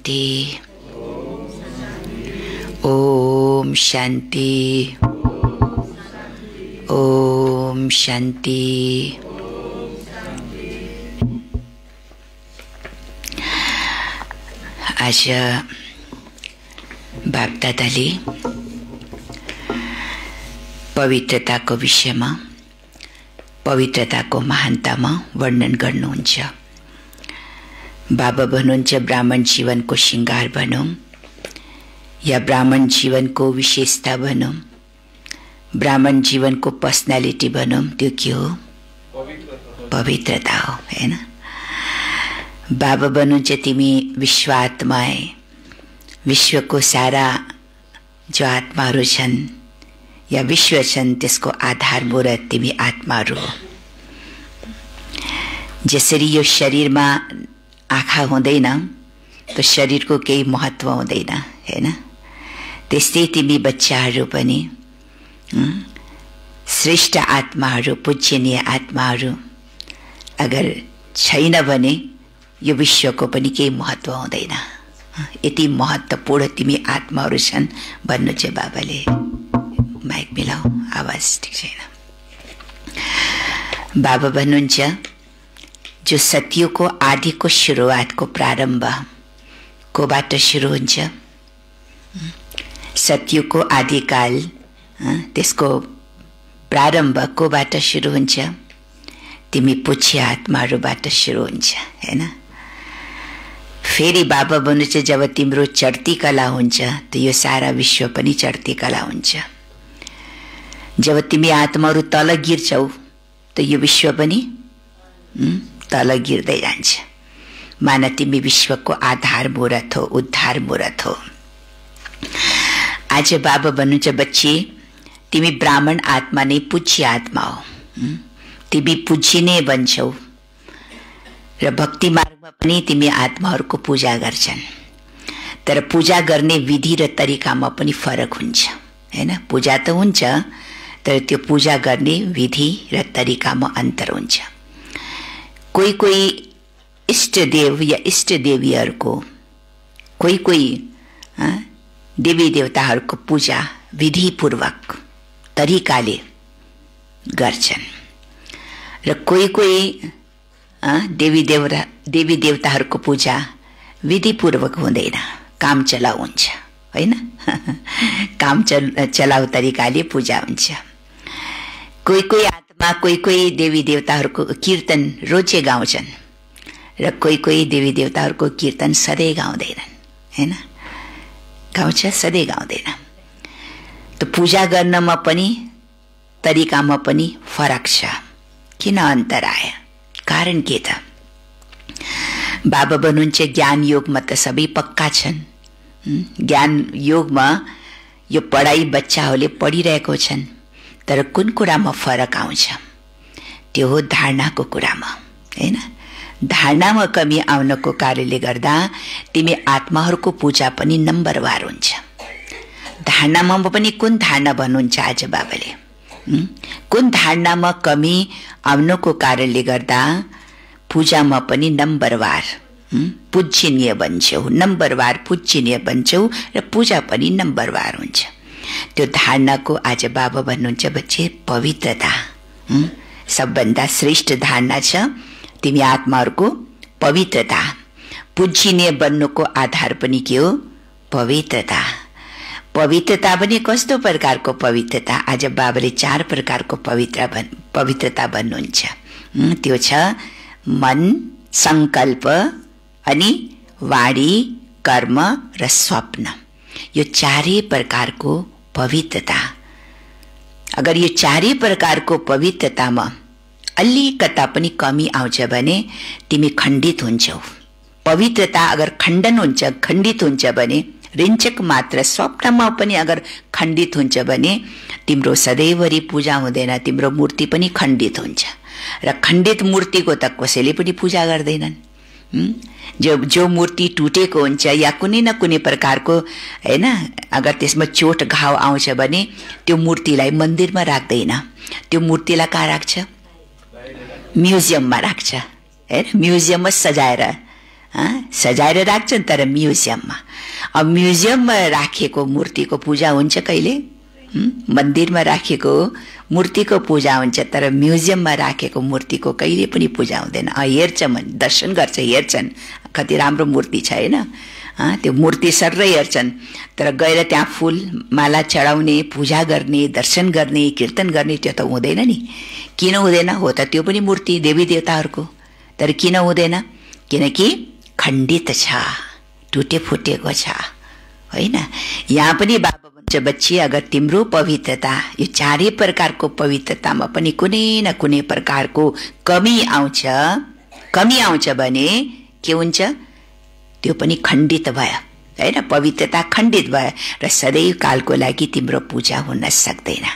शांति। ओम शांति। ओम शांति। आज बापदादाले पवित्रताको विषयमा, पवित्रताको महानतामा वर्णन गर्नुहुन्छ। बाबा भन्नुहुन्छ ब्राह्मण जीवनको श्रृंगार भनौं या ब्राह्मण जीवनको विशेषता भनौं, ब्राह्मण जीवनको पर्सनालिटी भनौं, त्यो के हो? पवित्रता हो, हैन? बाबा भन्नुहुन्छ तिमी विश्वात्मा है, विश्वको सारा जो आत्माहरू छन् या विश्व छन् त्यसको आधारभूत तिमी आत्माहरू हो। जसरी यो शरीरमा आँखा हुँदैन तो शरीरको केही महत्व हुँदैन, हैन? त्यस्तै तिमी बच्चाहरू पनि श्रेष्ठ आत्माहरू, पूज्यनीय आत्माहरू अगर छैन भने यो विश्वको पनि केही महत्व हुँदैन। यति महत्त्वपूर्ण तिमी आत्माहरू छन् भन्नु चाहिँ बाबाले। माइक मिलाऊ, आवाज ठीक छैन। बाबा भन्नुहुन्छ जो सत्यको आदिको सुरुवातको प्रारम्भ कोबाट सुरु हुन्छ, सत्यको आदिकाल त्यसको प्रारम्भ कोबाट सुरु हुन्छ? तिमी पूज्य आत्माहरूबाट सुरु हुन्छ, हैन? फेरि बाबा भन्नुहुन्छ जब तिम्रो चढ्ती कला हुन्छ त यो सारा विश्व पनि चढ्ती कला हुन्छ। जब तिमी आत्माहरू तल गिर्छौ त यो विश्व पनि तल गिर्दै जान्छ। माना तिमी विश्वको आधार मूर्त हो, उद्धार मूर्त हो। आज बाबा भन्नुहुन्छ बच्ची तिमी ब्राह्मण आत्मा नै पूज्य आत्मा हो। तिमी पूजिने बन्छौ र भक्ति मार्गमा पनि तिमी आत्माहरूको पूजा गर्छन्। तर पूजा गर्ने विधि र तरिकामा पनि फरक हुन्छ, हैन? पूजा त हुन्छ तर त्यो पूजा गर्ने विधि र तरिकामा अन्तर हुन्छ। कोही कोही इष्टदेव या इष्टदेवीहरूको, कोही देवी देवताहरूको पूजा विधिपूर्वक तरिकाले गर्छन् र कोही देवी देवताहरूको पूजा विधिपूर्वक हुँदैन, काम चलाउ हुन्छ, हैन? काम चलाउ तरिकाले पूजा हुन्छ। कोही आत्मा, कोही देवी देवताहरूको कीर्तन रोजे गाउँछन् र कोही देवी देवताहरूको कीर्तन सधैँ गाउँदैनन्, हैन? गाउँछ सधैँ गाउँदैन। त पूजा गर्नमा पनि तरिकामा पनि फरक छ। किन अन्तर आयो? कारण के त? बाबा भन्नुहुन्छ ज्ञान योगमा त सबै पक्का छन्। ज्ञान योगमा यो पढाइ बच्चाहरूले पढिरहेको छन्, तर कुन कुरामा फरक आउँछ? त्यो हो धारणाको कुरामा, हैन? धारणामा कमी आउनको कारणले गर्दा तिमी आत्माहरूको पूजा पनि नम्बरवार हुन्छ। धारणामा पनि कुन धारणा भन्नुहुन्छ आज बाबाले? कुन धारणामा कमी आउनको कारणले गर्दा पूजामा पनि नम्बरवार पूजनीय बन्छौ, नम्बरवार पूजनीय बन्छौ र पूजा पनि नम्बरवार हुन्छ। त्यो धारणाको आज बाबा भन्नुहुन्छ बच्चे पवित्रता सबभन्दा श्रेष्ठ धारणा छ। तिमी आत्माहरूको पवित्रता, पूजनीय बन्नुको आधार पनि के हो? पवित्रता। पवित्रता पनि कस्तो प्रकारको पवित्रता? आज बाबाले 4 प्रकारको पवित्रता भन्नुहुन्छ। त्यो छ मन, संकल्प अनि वाणी, कर्म र स्वप्न। यो 4 प्रकारको पवित्रता। अगर यो 4 प्रकारको पवित्रतामा अलिकता पनि कमी आउँछ भने तिमी खण्डित हुन्छौ। पवित्रता अगर खण्डन हुन्छ, खण्डित हुन्छ भने रिञ्चक मात्र स्वप्नमा पनि अगर खण्डित हुन्छ भने तिम्रो सधैँभरि पूजा हुँदैन, तिम्रो मूर्ति पनि खण्डित हुन्छ। र खण्डित मूर्तिको त कसैले पनि पूजा गर्दैनन्। जो मूर्ति टुटेको हुन्छ या कुनै न कुनै प्रकारको, हैन, अगर त्यसमा चोट घाउ आउँछ भने त्यो मूर्तिलाई मन्दिरमा राख्दैन, त्यो मूर्तिलाई कहाँ राख्छ? म्युजियममा राख्छ, हैन? म्युजियममा सजाएर सजाएर राख्छन् तर म्युजियममा। अब म्युजियममा राखेको मूर्तिको पूजा हुन्छ कहिले? मन्दिरमा राखेको मूर्तिको पूजा हुन्छ तर म्युजियममा राखेको मूर्तिको कहिले पनि पूजा हुँदैन। हेर्छ दर्शन गर्छ, हेर्छन् कति राम्रो मूर्ति छ होइन, त्यो मूर्ति सर्रै हेर्छन्, तर गएर त्यहाँ फुल माला चढाउने, पूजा गर्ने, दर्शन गर्ने, कीर्तन गर्ने त्यो त हुँदैन नि। किन हुँदैन? हो त त्यो पनि मूर्ति देवी देवताहरूको, तर किन हुँदैन? किनकि खण्डित छ, टुटे फुटेको छ होइन। यहाँ पनि बाबा भन्छ बच्ची अगर तिम्रो पवित्रता यो चारै प्रकारको पवित्रतामा पनि कुनै न कुनै प्रकारको कमी आउँछ भने के हुन्छ? त्यो पनि खण्डित भयो होइन, पवित्रता खण्डित भयो र सदैव कालको लागि तिम्रो पूजा हुन सक्दैन।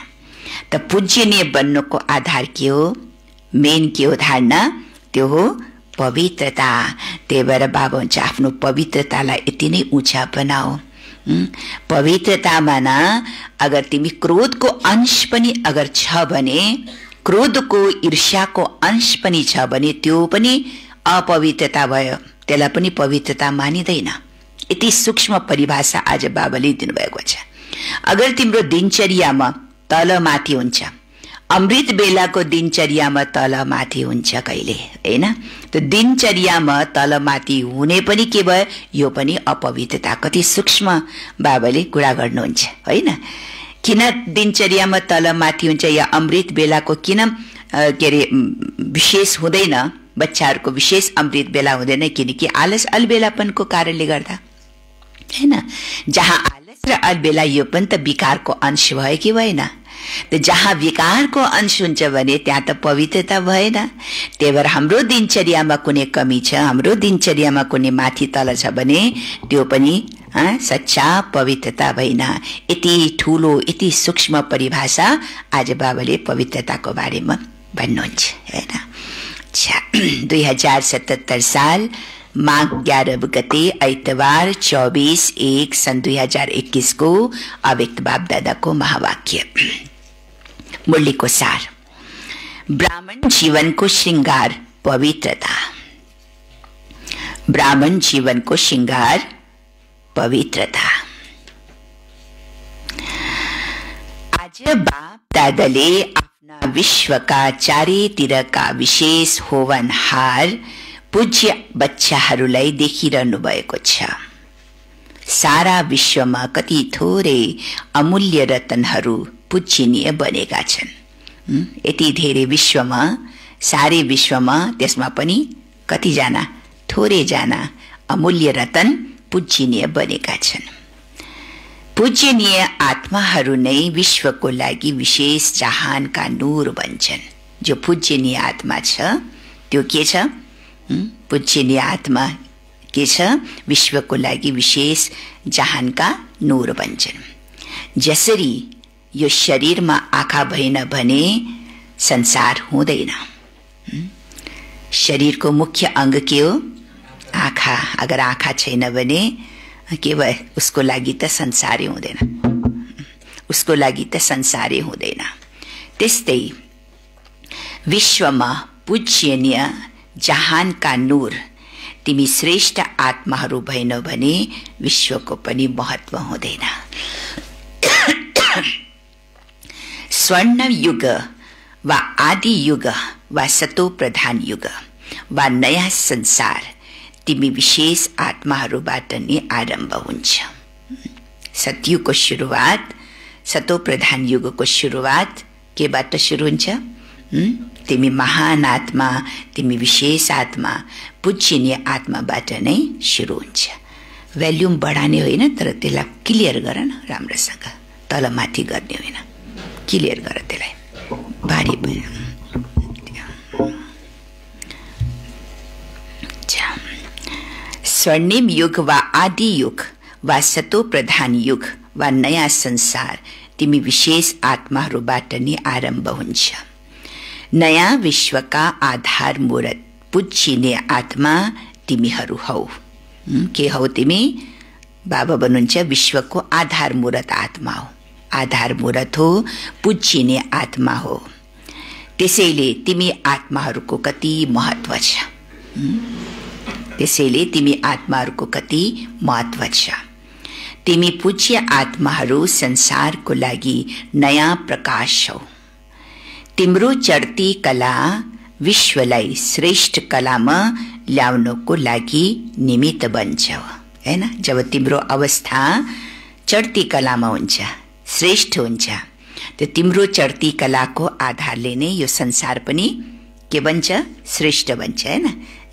त पूज्यनीय बन्नुको आधार के हो? मेन के हो धारणा? त्यो हो पवित्रता। त्यही भएर बाबा हुन्छ आफ्नो पवित्रतालाई यति नै उँचा बनाऊ। पवित्रतामा न अगर तिमी क्रोधको अंश पनि अगर छ भने, क्रोधको ईर्ष्याको अंश पनि छ भने त्यो पनि अपवित्रता भयो, त्यसलाई पनि पवित्रता मानिँदैन। यति सूक्ष्म परिभाषा आज बाबाले दिनुभएको छ। अगर तिम्रो दिनचर्यामा तल माथि हुन्छ, अमृत बेलाको दिनचर्यामा तल माथि हुन्छ कहिले होइन, त्यो दिनचर्यामा तल माथि हुने पनि के भयो? यो पनि अपवित्रता। कति सूक्ष्म बाबाले कुरा गर्नुहुन्छ होइन। किन दिनचर्यामा तल माथि हुन्छ या अमृत बेलाको किन के अरे विशेष हुँदैन? बच्चाहरूको विशेष अमृत बेला हुँदैन किनकि आलस अलबेलापनको कारणले गर्दा होइन। जहाँ आलस र अलबेला यो पनि त विकारको अंश भयो कि भएन? त जहाँ विकारको अंश हुन्छ भने त्यहाँ त पवित्रता भएन। त्यही भएर हाम्रो दिनचर्यामा कुनै कमी छ, हाम्रो दिनचर्यामा कुनै माथि तल छ भने त्यो पनि सच्चा पवित्रता भएन। यति ठुलो यति सूक्ष्म परिभाषा आज बाबाले पवित्रताको बारेमा भन्नुहुन्छ होइन। 2077 साल माघ 11 गते आइतबार 24/1 सन् 2021 को अव्यक्त बाप दादाको महावाक्य। मुरलीको सार, ब्राह्मण जीवनको श्रृंगार पवित्रता। ब्राह्मण जीवनको श्रृंगार पवित्रता। आज बाप दादाले आफ्ना विश्वका चारैतिरका विशेष होवनहार पूज्य बच्चाहरूलाई देखिरहनु भएको छ। सारा विश्वमा कति थोरै अमूल्य रतनहरू पूजनीय बनेका छन्। यति धेरै विश्वमा, सारै विश्वमा, त्यसमा पनि कतिजना थोरै जना अमूल्य रतन पूजनीय बनेका छन्। पूजनीय आत्माहरू नै विश्वको लागि विशेष जहानका नूर बन्छन्। जो पूजनीय आत्मा छ त्यो के छ? पूजनीय आत्मा के छ? विश्वको लागि विशेष जहानका नूर बन्छन्। जसरी यो शरीरमा आँखा भएन भने संसार हुँदैन। शरीरको मुख्य अंग के हो? आँखा। अगर आँखा छैन भने के भयो? उसको लागि त संसारै हुँदैन, उसको लागि त संसारै हुँदैन। त्यस्तै विश्वमा पूजनीय जहानका नूर तिमी श्रेष्ठ आत्माहरू भएनौ भने विश्वको पनि महत्व हुँदैन। स्वर्ण युग वा आदि युग वा सतो प्रधान युग वा नयाँ संसार तिमी विशेष आत्माहरूबाट नै आरम्भ हुन्छ। सतयुगको सुरुवात, सतो प्रधान युगको सुरुवात केबाट सुरु हुन्छ? तिमी महान आत्मा, तिमी विशेष आत्मा, पूजनीय आत्माबाट नै सुरु हुन्छ। भ्याल्युम बढाने होइन, तर त्यसलाई क्लियर गर न राम्रोसँग, तलमाथि गर्ने होइन, क्लियर गर त्यसलाई। भारी स्वर्णिम युग वा आदि युग वा सतो प्रधान युग वा नयाँ संसार तिमी विशेष आत्माहरूबाट नै आरम्भ हुन्छ। नयाँ विश्वका आधार मूर्त पूजनीय आत्मा तिमीहरू हौ। के हौ तिमी? बाबा भन्नुहुन्छ विश्वको आधार मूर्त आत्मा हो। आधार मूर्त हो, पूजनीय आत्मा हो। त्यसैले तिमी आत्माहरूको कति महत्व छ। त्यसैले तिमी आत्माहरूको कति महत्त्व छ। तिमी पूज्य आत्माहरू संसारको लागि नयाँ प्रकाश हौ। तिम्रो चढ्ती कला विश्वलाई श्रेष्ठ कलामा ल्याउनको लागि निमित्त बन्छ, हैन? जब तिम्रो अवस्था चढ्ती कलामा हुन्छ, श्रेष्ठ हुन्छ, त्यो तिम्रो चढ्ती कलाको आधारले नै यो संसार पनि के बन्छ? श्रेष्ठ बन्छ, हैन?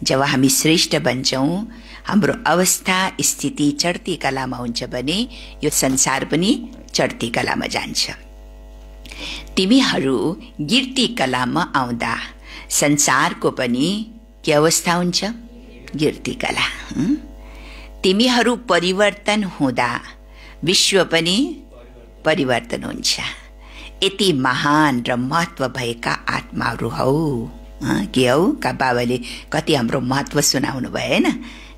जब हामी श्रेष्ठ बन्छौँ, हाम्रो अवस्था स्थिति चढ्ती कलामा हुन्छ भने यो संसार पनि चढ्ती कलामा जान्छ। तिमीहरू गिर्ती कलामा आउँदा संसारको पनि के अवस्था हुन्छ? गिर्ती कला। तिमीहरू परिवर्तन हुँदा विश्व पनि परिवर्तन हुन्छ। यति महान र महत्त्व भएका आत्माहरू हौ। के हौ? का बाबाले कति हाम्रो महत्त्व सुनाउनु भयो, हैन?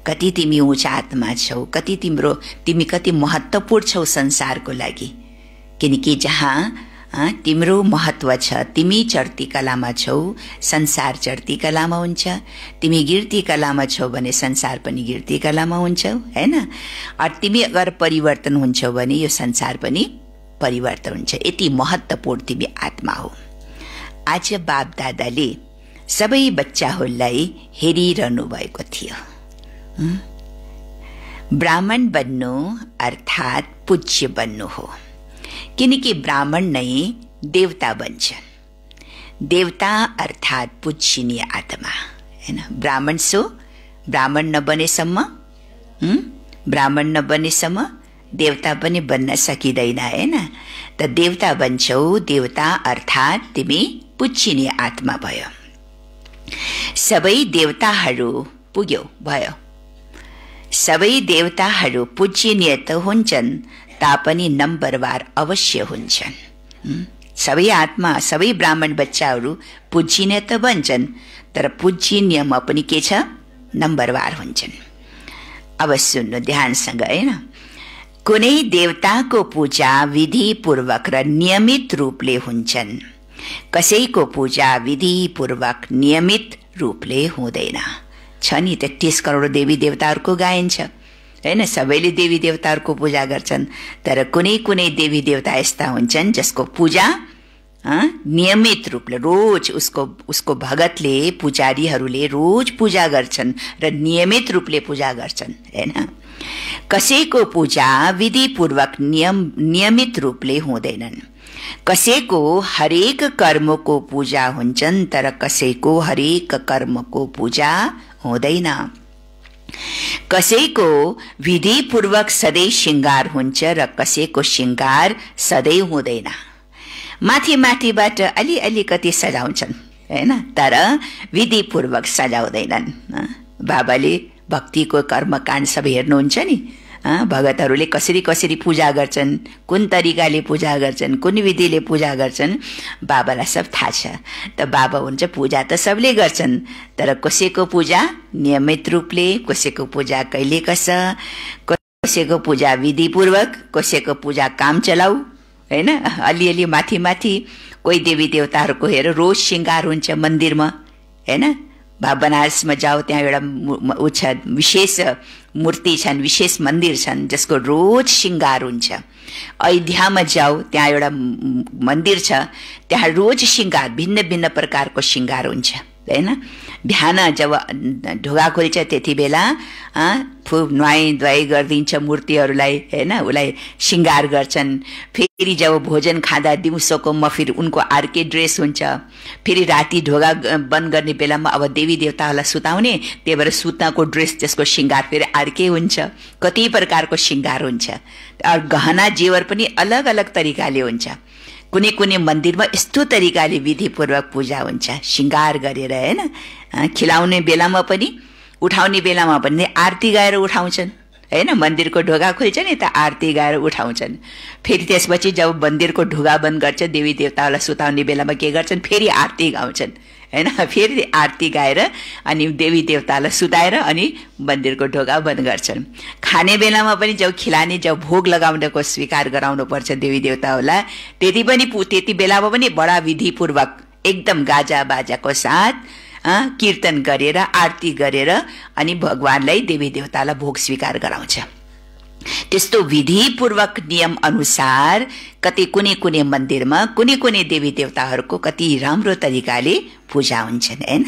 कति तिमी उच्च आत्मा छौ, तिमी कति महत्त्वपूर्ण छौ संसारको लागि। किनकि जहाँ तिम्रो महत्त्व छ, तिमी चढ्ती कलामा छौ, संसार चढ्ती कलामा हुन्छ। तिमी गिर्ती कलामा छौ भने संसार पनि गिर्ती कलामा हुन्छ, हैन? अर तिमी अगर परिवर्तन हुन्छौ भने यो संसार पनि परिवर्तन हुन्छ। यति महत्त्वपूर्ण तिमी आत्मा हो। आज बाप दादाले सबै बच्चाहरूलाई हेरिरहनु भएको थियो। ब्राह्मण बन्नु अर्थात् पूज्य बन्नु हो। किनकि ब्राह्मण नै देवता बन्छन्। देवता अर्थात् पूजनीय आत्मा, हैन? ब्राह्मण नबनेसम्म ब्राह्मण नबनेसम्म देवता पनि बन्न सकिँदैन, हैन? त देवता बन्छौ। देवता अर्थात् तिमी पूजनीय आत्मा भयो। सबै देवताहरू पुग्यौ भयो। सबै देवताहरू पूजनीय त हुन्छन्, तापनि नम्बरवार अवश्य हुन्छन्। सबै आत्मा, सबै ब्राह्मण बच्चाहरू पूजनीय त बन्छन्, तर पूजनीयमा पनि के छ? नम्बरवार हुन्छन्। अब सुन्नु ध्यानसँग, हैन? कुनै देवताको पूजा विधिपूर्वक र नियमित रूपले हुन्छन्। कसैको पूजा विधिपूर्वक नियमित रूपले हुँदैन। छ नि 33 करोड देवी देवताहरूको गायन छ, हैन? सबैले देवी देवताहरूको पूजा गर्छन्, तर कुनै कुनै देवी देवता यस्ता हुन्छन् जसको पूजा नियमित रूपले रोज उसको भगतले, पुजारीहरूले रोज पूजा गर्छन् र नियमित रूपले पूजा गर्छन्, हैन? कसैको पूजा विधिपूर्वक नियमित रूपले हुँदैनन्। कसैको हरेक कर्मको पूजा हुन्छन्, तर कसैको हरेक कर्मको पूजा हुँदैन। कसैको विधिपूर्वक सधैँ श्रृङ्गार हुन्छ र कसैको श्रृङ्गार सधैँ हुँदैन। माथि माथिबाट अलिकति सजाउँछन्, हैन? तर विधिपूर्वक सजाउँदैनन्। बाबाले भक्तिको कर्मकाण्ड सब हेर्नुहुन्छ नि। भगतहरूले कसरी कसरी पूजा गर्छन्, कुन तरिकाले पूजा गर्छन्, कुन विधिले पूजा गर्छन्, बाबालाई सब थाहा छ। त बाबा हुन्छ पूजा त सबले गर्छन्, तर कसैको पूजा नियमित रूपले, कसैको पूजा कहिले कसैको पूजा विधिपूर्वक, कसैको पूजा काम चलाऊ, हैन? अलिअलि माथि माथि। कोही देवी देवताहरूको हेर रोज श्रृङ्गार हुन्छ मन्दिरमा, हैन? बनारसमा जाओ, त्यहाँ एउटा विशेष मूर्ति छन्, विशेष मन्दिर छन् जसको रोज श्रृङ्गार हुन्छ। अयोध्यामा जाओ, त्यहाँ एउटा मन्दिर छ, त्यहाँ रोज श्रृङ्गार, भिन्न भिन्न प्रकारको श्रृङ्गार हुन्छ, हैन? बिहान जब ढोका खोल्छ त्यति बेला नुहाई धुवाई गरिदिन्छ मूर्तिहरूलाई, हैन? उसलाई श्रृङ्गार गर्छन्। फेरि जब भोजन खाँदा दिउँसोकोमा फेरि उनको अर्कै ड्रेस हुन्छ। फेरि राति ढोका बन्द गर्ने बेलामा अब देवी देवताहरूलाई सुताउने, त्यही भएर सुत्नको ड्रेस त्यसको श्रृङ्गार फेरि अर्कै हुन्छ। कति प्रकारको श्रृङ्गार हुन्छ। गहना जेवर पनि अलग अलग तरिकाले हुन्छ। कुनै कुनै मन्दिरमा यस्तो तरिकाले विधिपूर्वक पूजा हुन्छ, श्रृङ्गार गरेर, हैन? खिलाउने बेलामा पनि, उठाउने बेलामा पनि आरती गाएर उठाउँछन्, हैन? मन्दिरको ढोका खोल्छ नि त आरती गाएर उठाउँछन्। फेरि त्यसपछि जब मन्दिरको ढोका बन्द गर्छ, देवी देवताहरूलाई सुताउने बेलामा के गर्छन्? फेरि आरती गाउँछन्, हैन? फेरि आरती गाएर अनि देवी देवतालाई सुताएर अनि मन्दिरको ढोका बन्द गर्छन्। खाने बेलामा पनि जब खिलाने, जब भोग लगाउनको स्वीकार गराउनु पर्छ देवी देवताहरूलाई, त्यति बेलामा पनि बडा विधिपूर्वक एकदम गाजा बाजाको साथ कीर्तन गरेर आरती गरेर अनि भगवानलाई देवी देवतालाई भोग स्वीकार गराउँछ। त्यस्तो विधिपूर्वक नियम अनुसार कतै कुनै कुनै मन्दिरमा कुनै कुनै देवी देवताहरूको कति राम्रो तरिकाले पूजा हुन्छन् हैन।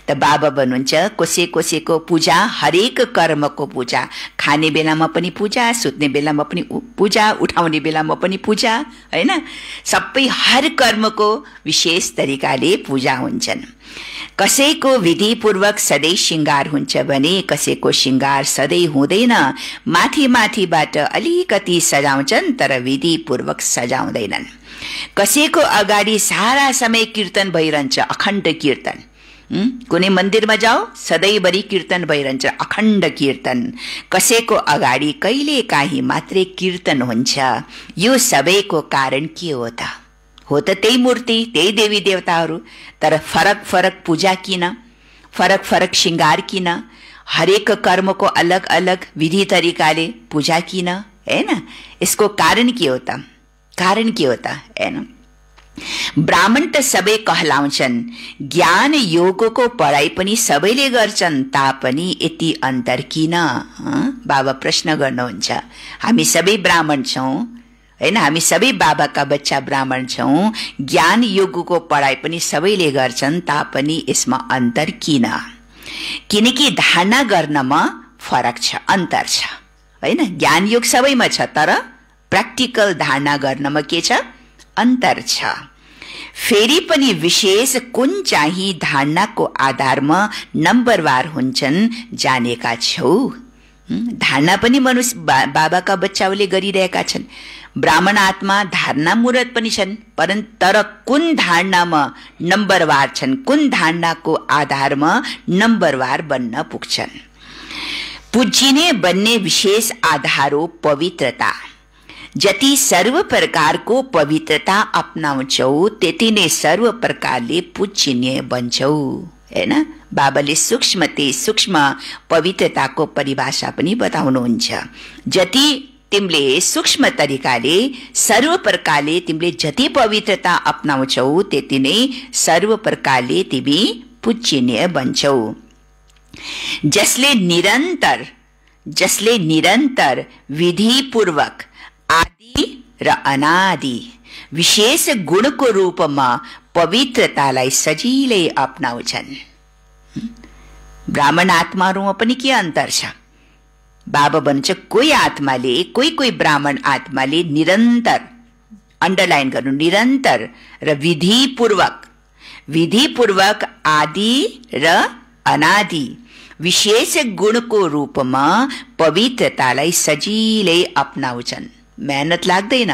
त बाबा भन्नुहुन्छ कसैको पूजा हरेक कर्मको पूजा, खाने बेलामा पनि पूजा, सुत्ने बेलामा पनि पूजा, उठाउने बेलामा पनि पूजा हैन। सबै हर कर्मको विशेष तरिकाले पूजा हुन्छन्। कसैको विधिपूर्वक सधैँ श्रृंगार हुन्छ भने कसैको श्रृंगार सधैँ हुँदैन। माथि माथिबाट अलिकति सजाउँछन् तर विधिपूर्वक सजाउँदैनन्। कसैको अगाडि सारा समय कीर्तन भइरहन्छ, अखण्ड कीर्तन। कुनै मन्दिरमा जाओ सधैँभरि कीर्तन भइरहन्छ, अखण्ड कीर्तन। कसैको अगाडि कहिले काहीँ मात्रै कीर्तन हुन्छ। यो सबैको कारण के हो त? हो त त्यही मूर्ति, त्यही देवी देवताहरू, तर फरक फरक पूजा किन, फरक फरक श्रृंगार किन, हरेक कर्मको अलग अलग विधि तरिकाले पूजा किन हैन? यसको कारण के हो त? कारण के हो त हैन? ब्राह्मण त सबै कहलाउँछन्, ज्ञान योगको पढाइ पनि सबैले गर्छन्, तापनि यति अन्तर किन? बाबा प्रश्न गर्नुहुन्छ। हामी सबै ब्राह्मण छौं हैन, हामी सबै बाबाका बच्चा ब्राह्मण छौं, ज्ञान योगको पढाइ पनि सबैले गर्छन्, तापनि यसमा अन्तर किन? किनकि धारणा गर्नमा फरक छ, अन्तर छ हैन। ज्ञान योग सबैमा छ तर प्र्याक्टिकल धारणा गर्नमा के छ? अन्तर छ। फेरि पनि विशेष कुन चाहिँ धारणाको आधारमा नम्बरवार हुन्छन् जानेका छौ? धारणा पनि मनुष्य बाबाका बच्चाहरूले गरिरहेका छन्। ब्राह्मण आत्मा धारणा मुरत पनि छन्, तर कुन धारणामा नम्बरवार छन्, कुन धारणाको आधारमा नम्बरवार बन्न पुग्छन्? पूजिने बन्ने विशेष आधार हो पवित्रता। जति सर्व प्रकारको पवित्रता अपनाउँछौ त्यति नै सर्व प्रकारले पूजनीय बन्छौ हैन। बाबाले सूक्ष्म पवित्रताको परिभाषा पनि बताउनुहुन्छ। जति तिमीले सूक्ष्म तरिकाले सर्व प्रकारले तिमीले जति पवित्रता अपनाउँछौ त्यति नै सर्व प्रकारले तिमी पूजनीय बन्छौ। जसले निरन्तर विधिपूर्वक आदि र अनादि विशेष गुणको रूपमा पवित्रतालाई सजिलै अपनाउँछन्। ब्राह्मण आत्माहरूमा पनि के अन्तर छ? बाबा भन्छ कोही आत्माले, कोही ब्राह्मण आत्माले निरन्तर, अन्डरलाइन गर्नु, निरन्तर र विधिपूर्वक आदि र अनादि विशेष गुणको रूपमा पवित्रतालाई सजिलै अपनाउँछन्। मेहनत लाग्दैन,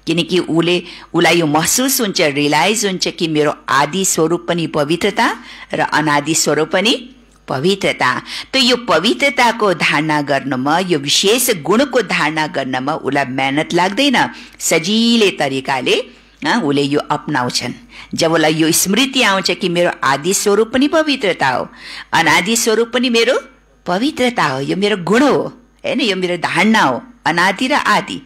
किनकि उलाई यो महसुस हुन्छ, रियलाइज हुन्छ कि मेरो आदि स्वरूप पनि पवित्रता र अनादि स्वरूप पनि पवित्रता। त यो पवित्रताको धारणा गर्नमा, यो विशेष गुणको धारणा गर्नमा उलाई मेहनत लाग्दैन, सजिलै तरिकाले उले यो अपनाउँछन्। जब उलाई यो स्मृति आउँछ कि मेरो आदि स्वरूप पनि पवित्रता हो, अनादि स्वरूप पनि मेरो पवित्रता हो, यो मेरो गुण हो हैन, यो मेरो धारणा हो, अनादि र आदि।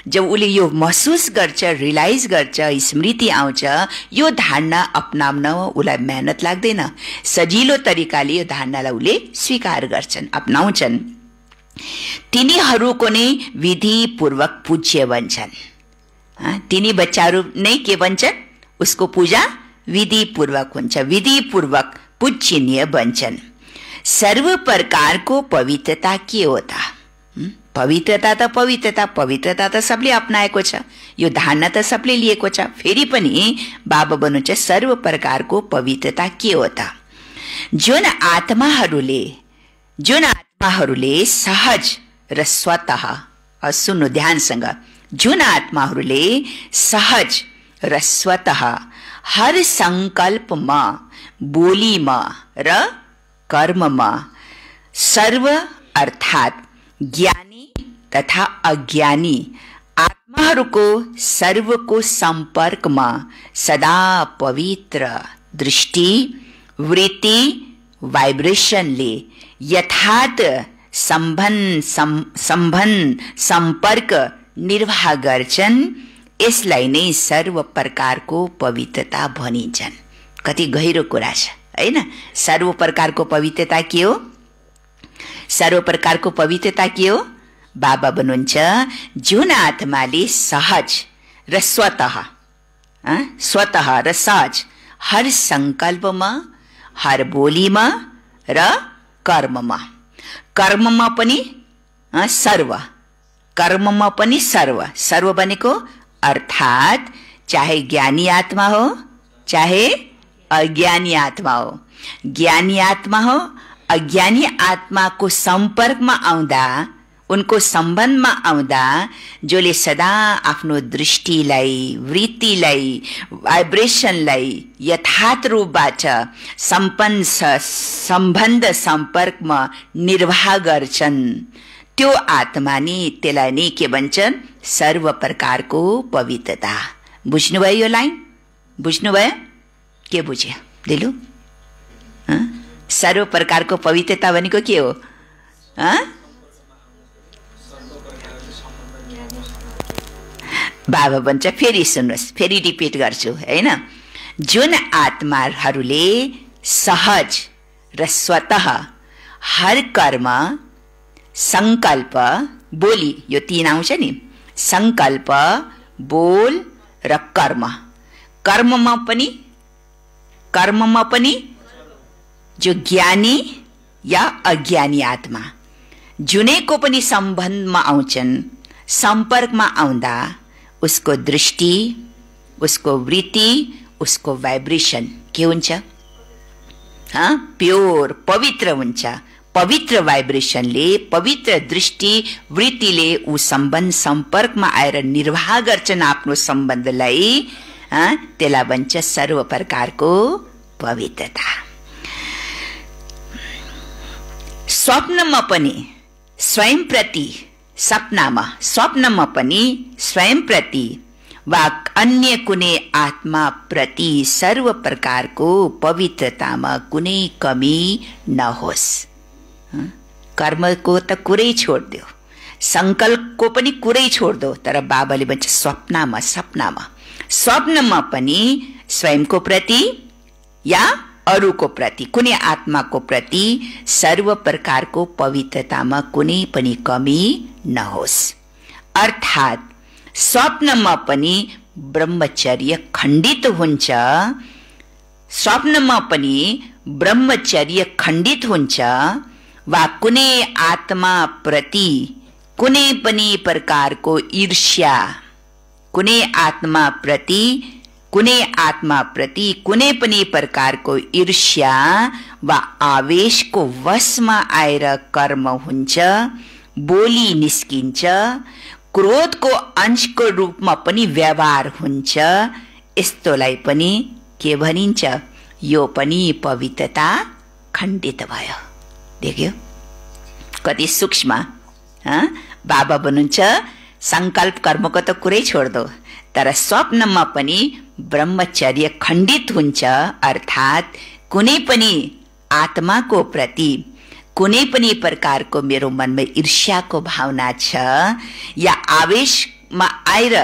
जब उले यो महसुस गर्छ, रियलाइज गर्छ, स्मृति आउँछ, यो धारणा अपनाउन उलाई मेहनत लाग्दैन, सजिलो तरिकाले यो धारणालाई उले स्वीकार गर्छन्, अपनाउँछन्। तिनीहरूको नै विधिपूर्वक पूज्य बन्छन्। तिनी बच्चाहरू नै के भन्छन्? उसको पूजा विधिपूर्वक हुन्छ, विधिपूर्वक पूजनीय बन्छन्। सर्व प्रकारको पवित्रता के हो त? पवित्रता त सबले अपनाएको छ, यो धारणा त सबले लिएको छ। फेरि पनि बाबा भन्नुहुन्छ सर्व प्रकारको पवित्रता के हो त? जुन आत्माहरूले सहज र स्वतः, सुन्नु ध्यानसँग, जुन आत्माहरूले सहज र स्वतः हर संकल्पमा, बोलीमा र कर्ममा सर्व अर्थात ज्ञानी तथा अज्ञानी आत्माहरूको सर्वको सम्पर्कमा सदा पवित्र दृष्टि, वृत्ति, वाइब्रेसनले यथार्थ सम्पर्क निर्वाह गर्छन्। यसलाई नै सर्व प्रकारको पवित्रता भनिन्छन्। कति गहिरो कुरा छ हैन। सर्व प्रकारको पवित्रता के हो? सर्व प्रकारको पवित्रता के हो? बाबा भन्नुहुन्छ जुन आत्माले सहज र स्वतः र सहज हर संकल्पमा, हर बोलीमा र कर्ममा पनि सर्व, कर्ममा पनि सर्व भनेको अर्थात चाहे ज्ञानी आत्मा हो चाहे अज्ञानी आत्मा हो, ज्ञानी आत्मा हो अज्ञानी आत्माको सम्पर्कमा आउँदा, उनको सम्बन्धमा आउँदा जसले सदा आफ्नो दृष्टिलाई, वृत्तिलाई, भाइब्रेसनलाई यथार्थ रूपबाट सम्बन्ध सम्पर्कमा निर्वाह गर्छन्, त्यो आत्मा नि त्यसलाई नै के भन्छन्? सर्व प्रकारको पवित्रता। बुझ्नुभयो यो लाइन? बुझ्नुभयो? के बुझ्यो दिलु? सर्व प्रकारको पवित्रता भनेको के हो? बाबा भन्छ, फेरि सुन्नुहोस्, फेरि रिपिट गर्छु हैन। जुन आत्माहरूले सहज र स्वतः हर कर्म, संकल्प, बोली, यो तीन आउँछ नि, संकल्प, बोल र कर्ममा पनि जो ज्ञानी या अज्ञानी आत्मा जुनैको पनि सम्बन्धमा आउँछन्, सम्पर्कमा आउँदा उसको दृष्टि, उसको वृत्ति, उसको भाइब्रेसन के हुन्छ? प्योर, पवित्र हुन्छ। पवित्र भाइब्रेसनले, पवित्र दृष्टि, वृत्तिले ऊ सम्बन्ध सम्पर्कमा आएर निर्वाह गर्छन् आफ्नो सम्बन्धलाई। त्यसलाई भन्छ सर्व प्रकारको पवित्रता। स्वप्नमा पनि स्वयंप्रति, स्वप्नमा पनि स्वयंप्रति वा अन्य कुनै आत्मा प्रति सर्व प्रकारको पवित्रतामा कुनै कमी नहोस्। कर्मको त कुरै छोड्दियो, संकल्पको पनि कुरै छोड्दो, तर बाबाले भन्छ स्वप्नमा पनि स्वयंको प्रति या अरूको प्रति, कुनै आत्माको प्रति सर्व प्रकारको पवित्रतामा कुनै पनि कमी नहोस्। अर्थात् स्वप्नमा पनि ब्रह्मचर्य खण्डित हुन्छ, स्वप्नमा पनि ब्रह्मचर्य खण्डित हुन्छ वा कुनै आत्मा प्रति कुनै पनि प्रकारको ईर्ष्या, कुनै आत्मा प्रति कुनै पनि प्रकारको ईर्ष्या वा आवेशको वशमा आएर कर्म हुन्छ, बोली निस्किन्छ, क्रोधको अंशको रूपमा पनि व्यवहार हुन्छ, यस्तोलाई पनि के भनिन्छ? यो पनि पवित्रता खण्डित भयो। देख्यो कति सूक्ष्म। बाबा भन्नुहुन्छ संकल्प कर्मको त कुरै छोड्दो, तर स्वप्नमा पनि ब्रह्मचर्य खण्डित हुन्छ। अर्थात् कुनै पनि आत्माको प्रति कुनै पनि प्रकारको मेरो मनमा ईर्ष्याको भावना छ या आवेशमा आएर,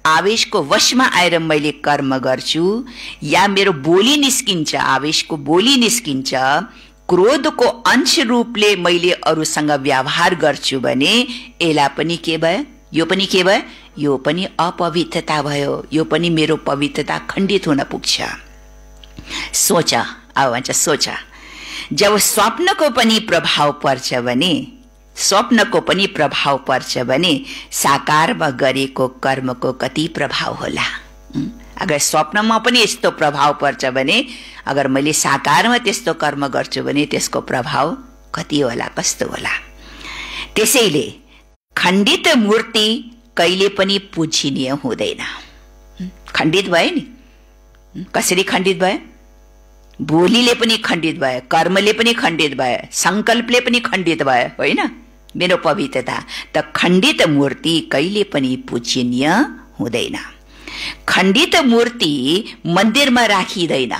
आवेशको वशमा आएर मैले कर्म गर्छु या मेरो बोली निस्किन्छ, आवेशको बोली निस्किन्छ, क्रोधको अंश रूपले मैले अरूसँग व्यवहार गर्छु भने यसलाई पनि के भयो? यो पनि के भयो? यो पनि अपवित्रता भयो, यो पनि मेरो पवित्रता खण्डित हुन पुग्छ। सोच, अब भन्छ सोच, जब स्वप्नको पनि प्रभाव पर्छ भने, स्वप्नको पनि प्रभाव पर्छ भने साकारमा गरेको कर्मको कति प्रभाव होला? अगर स्वप्नमा पनि यस्तो प्रभाव पर्छ भने, अगर मैले साकारमा त्यस्तो कर्म गर्छु भने त्यसको प्रभाव कति होला, कस्तो होला? त्यसैले खण्डित मूर्ति कहिले पनि पूजनीय हुँदैन। खण्डित भयो नि, कसरी खण्डित भयो? बोलीले पनि खण्डित भयो, कर्मले पनि खण्डित भयो, संकल्पले पनि खण्डित भयो, होइन? मेरो पवित्रता त खण्डित मूर्ति कहिले पनि पूजनीय हुँदैन। खण्डित मूर्ति मन्दिरमा राखिँदैन।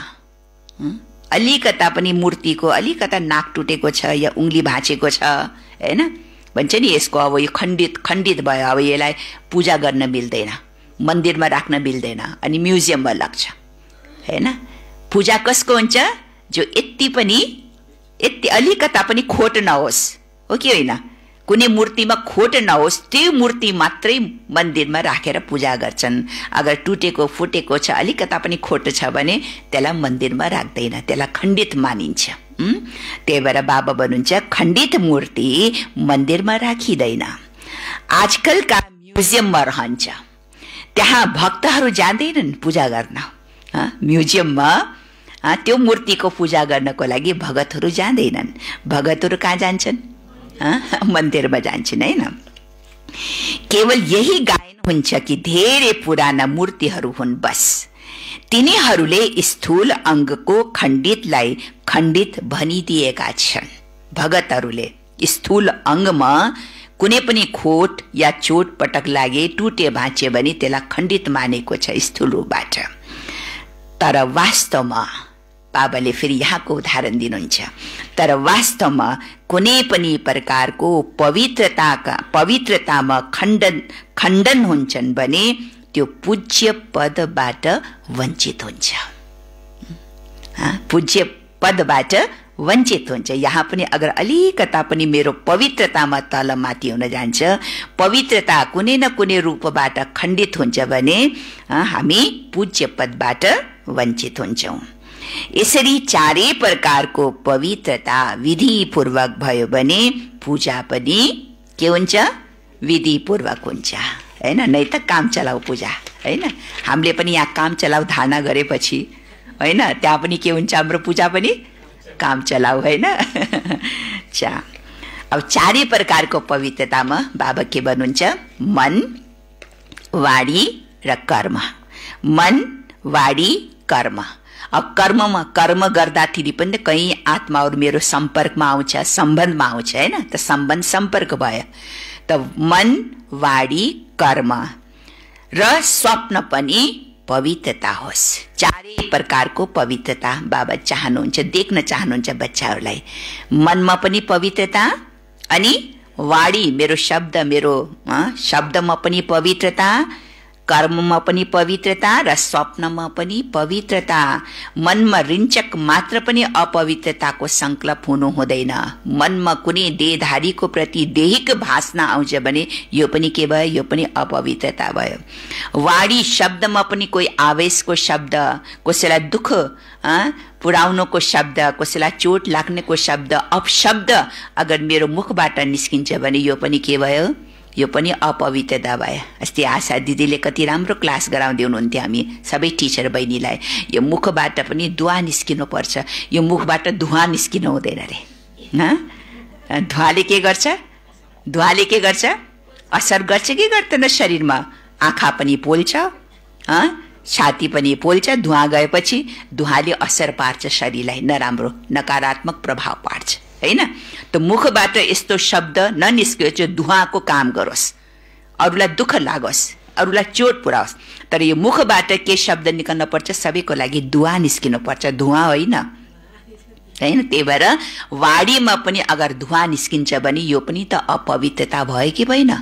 अलिकता पनि मूर्तिको अलिकता नाक टुटेको छ या उंगली भाँचेको छ, हैन, भन्छ नि यसको अब यो खण्डित भयो, अब यसलाई पूजा गर्न मिल्दैन, मन्दिरमा राख्न मिल्दैन, अनि म्युजियममा लाग्छ, हैन? पूजा कसको हुन्छ? जो यति अलिकता पनि खोट नहोस्, हो कि होइन? कुनै मूर्तिमा खोट नहोस् त्यो मूर्ति मात्रै मन्दिरमा राखेर पूजा गर्छन्। अगर टुटेको फुटेको छ, अलिकता पनि खोट छ भने त्यसलाई मन्दिरमा राख्दैन, त्यसलाई खण्डित मानिन्छ। त्यही भएर बाबा भन्नुहुन्छ खण्डित मूर्ति मन्दिरमा राखिँदैन। आजकलका म्युजियममा रहन्छ, त्यहाँ भक्तहरू जाँदैनन् पूजा गर्न। म्युजियममा त्यो मूर्तिको पूजा गर्नको लागि भगतहरू जाँदैनन्। भगतहरू कहाँ जान्छन्? मन्दिरमा जान्छन्, होइन? केवल यही गायन हुन्छ कि धेरै पुराना मूर्तिहरू हुन्, बस तिनीहरूले स्थूल अङ्गको खण्डितलाई खण्डित भनिदिएका छन्। भगतहरूले स्थूल अङ्गमा कुनै पनि खोट या चोट पटक लागे, टुटे भाँचे भने त्यसलाई खण्डित मानेको छ स्थूल रूपबाट। तर वास्तवमा बाबाले फेरि यहाँको उदाहरण दिनुहुन्छ, तर वास्तवमा कुनै पनि प्रकारको पवित्रतामा खण्डन हुन्छन् भने त्यो पूज्य पदबाट वञ्चित हुन्छ। पूज्य पदबाट वञ्चित हुन्छ। यहाँ पनि अगर अलिकता पनि मेरो पवित्रतामा तल माथि हुन जान्छ, पवित्रता कुनै न कुनै रूपबाट खण्डित हुन्छ भने हामी पूज्य पदबाट वञ्चित हुन्छौँ। यसरी चारै प्रकारको पवित्रता विधिपूर्वक भयो भने पूजा पनि के हुन्छ? विधिपूर्वक हुन्छ, हैन? नै त काम चलाऊ पूजा, हैन? हामीले पनि यहाँ काम चलाऊ धारणा गरेपछि, हैन, त्यहाँ पनि के हुन्छ? हाम्रो पूजा पनि काम चलाऊ, हैन? अब चारै प्रकारको पवित्रतामा बाबा के भन्नुहुन्छ? मन, वाणी र कर्म। मन, वाणी, कर्म। अब कर्म गर्दाखेरि पनि कहीँ आत्माहरू मेरो सम्पर्कमा आउँछ, सम्बन्धमा आउँछ, हैन? त सम्बन्ध सम्पर्क भयो। त मन, वाणी, कर्म र स्वप्न पनि पवित्रता होस्। चारै प्रकारको पवित्रता बाबा चाहनुहुन्छ, देख्न चाहनुहुन्छ बच्चाहरूलाई। मनमा पनि पवित्रता, अनि वाणी मेरो शब्दमा पनि पवित्रता, कर्ममा पनि पवित्रता र स्वप्नमा पनि पवित्रता। मनमा रिञ्चक मात्र पनि अपवित्रताको संकल्प हुनु हुँदैन। मनमा कुनै देहधारीको प्रति दैहिक भासना आउँछ भने यो पनि के भयो? यो पनि अपवित्रता भयो। वाणी शब्दमा पनि कोही आवेशको शब्द, कसैलाई दुःख पुर्याउनुको शब्द, कसैलाई चोट लाग्नेको शब्द, अपशब्द अगर मेरो मुखबाट निस्किन्छ भने यो पनि के भयो? यो पनि अपवित्रता भयो। अस्ति आशा दिदीले कति राम्रो क्लास गराउँदै हुनुहुन्थ्यो हामी सबै टिचर बहिनीलाई। यो मुखबाट पनि धुवा निस्किनु पर्छ, यो मुखबाट धुवा निस्किनु हुँदैन रे। धुवाले के गर्छ? धुवाले के गर्छ? असर गर्छ कि गर्दैन शरीरमा? आँखा पनि पोल्छ, छाती पनि पोल्छ। धुवा गएपछि धुवाले असर पार्छ शरीरलाई, नराम्रो नकारात्मक प्रभाव पार्छ, हैन? त मुखबाट यस्तो शब्द ननिस्कियो जो धुवाको काम गरोस्, अरूलाई दुःख लागोस्, अरूलाई चोट पुर्याओस्। तर यो मुखबाट के शब्द निकल्न पर्छ? सबैको लागि धुवा निस्किनु पर्छ, धुवा होइन, हैन? त्यही भएर वाणीमा पनि अगर धुवा निस्किन्छ भने यो पनि त अपवित्रता भयो कि भएन?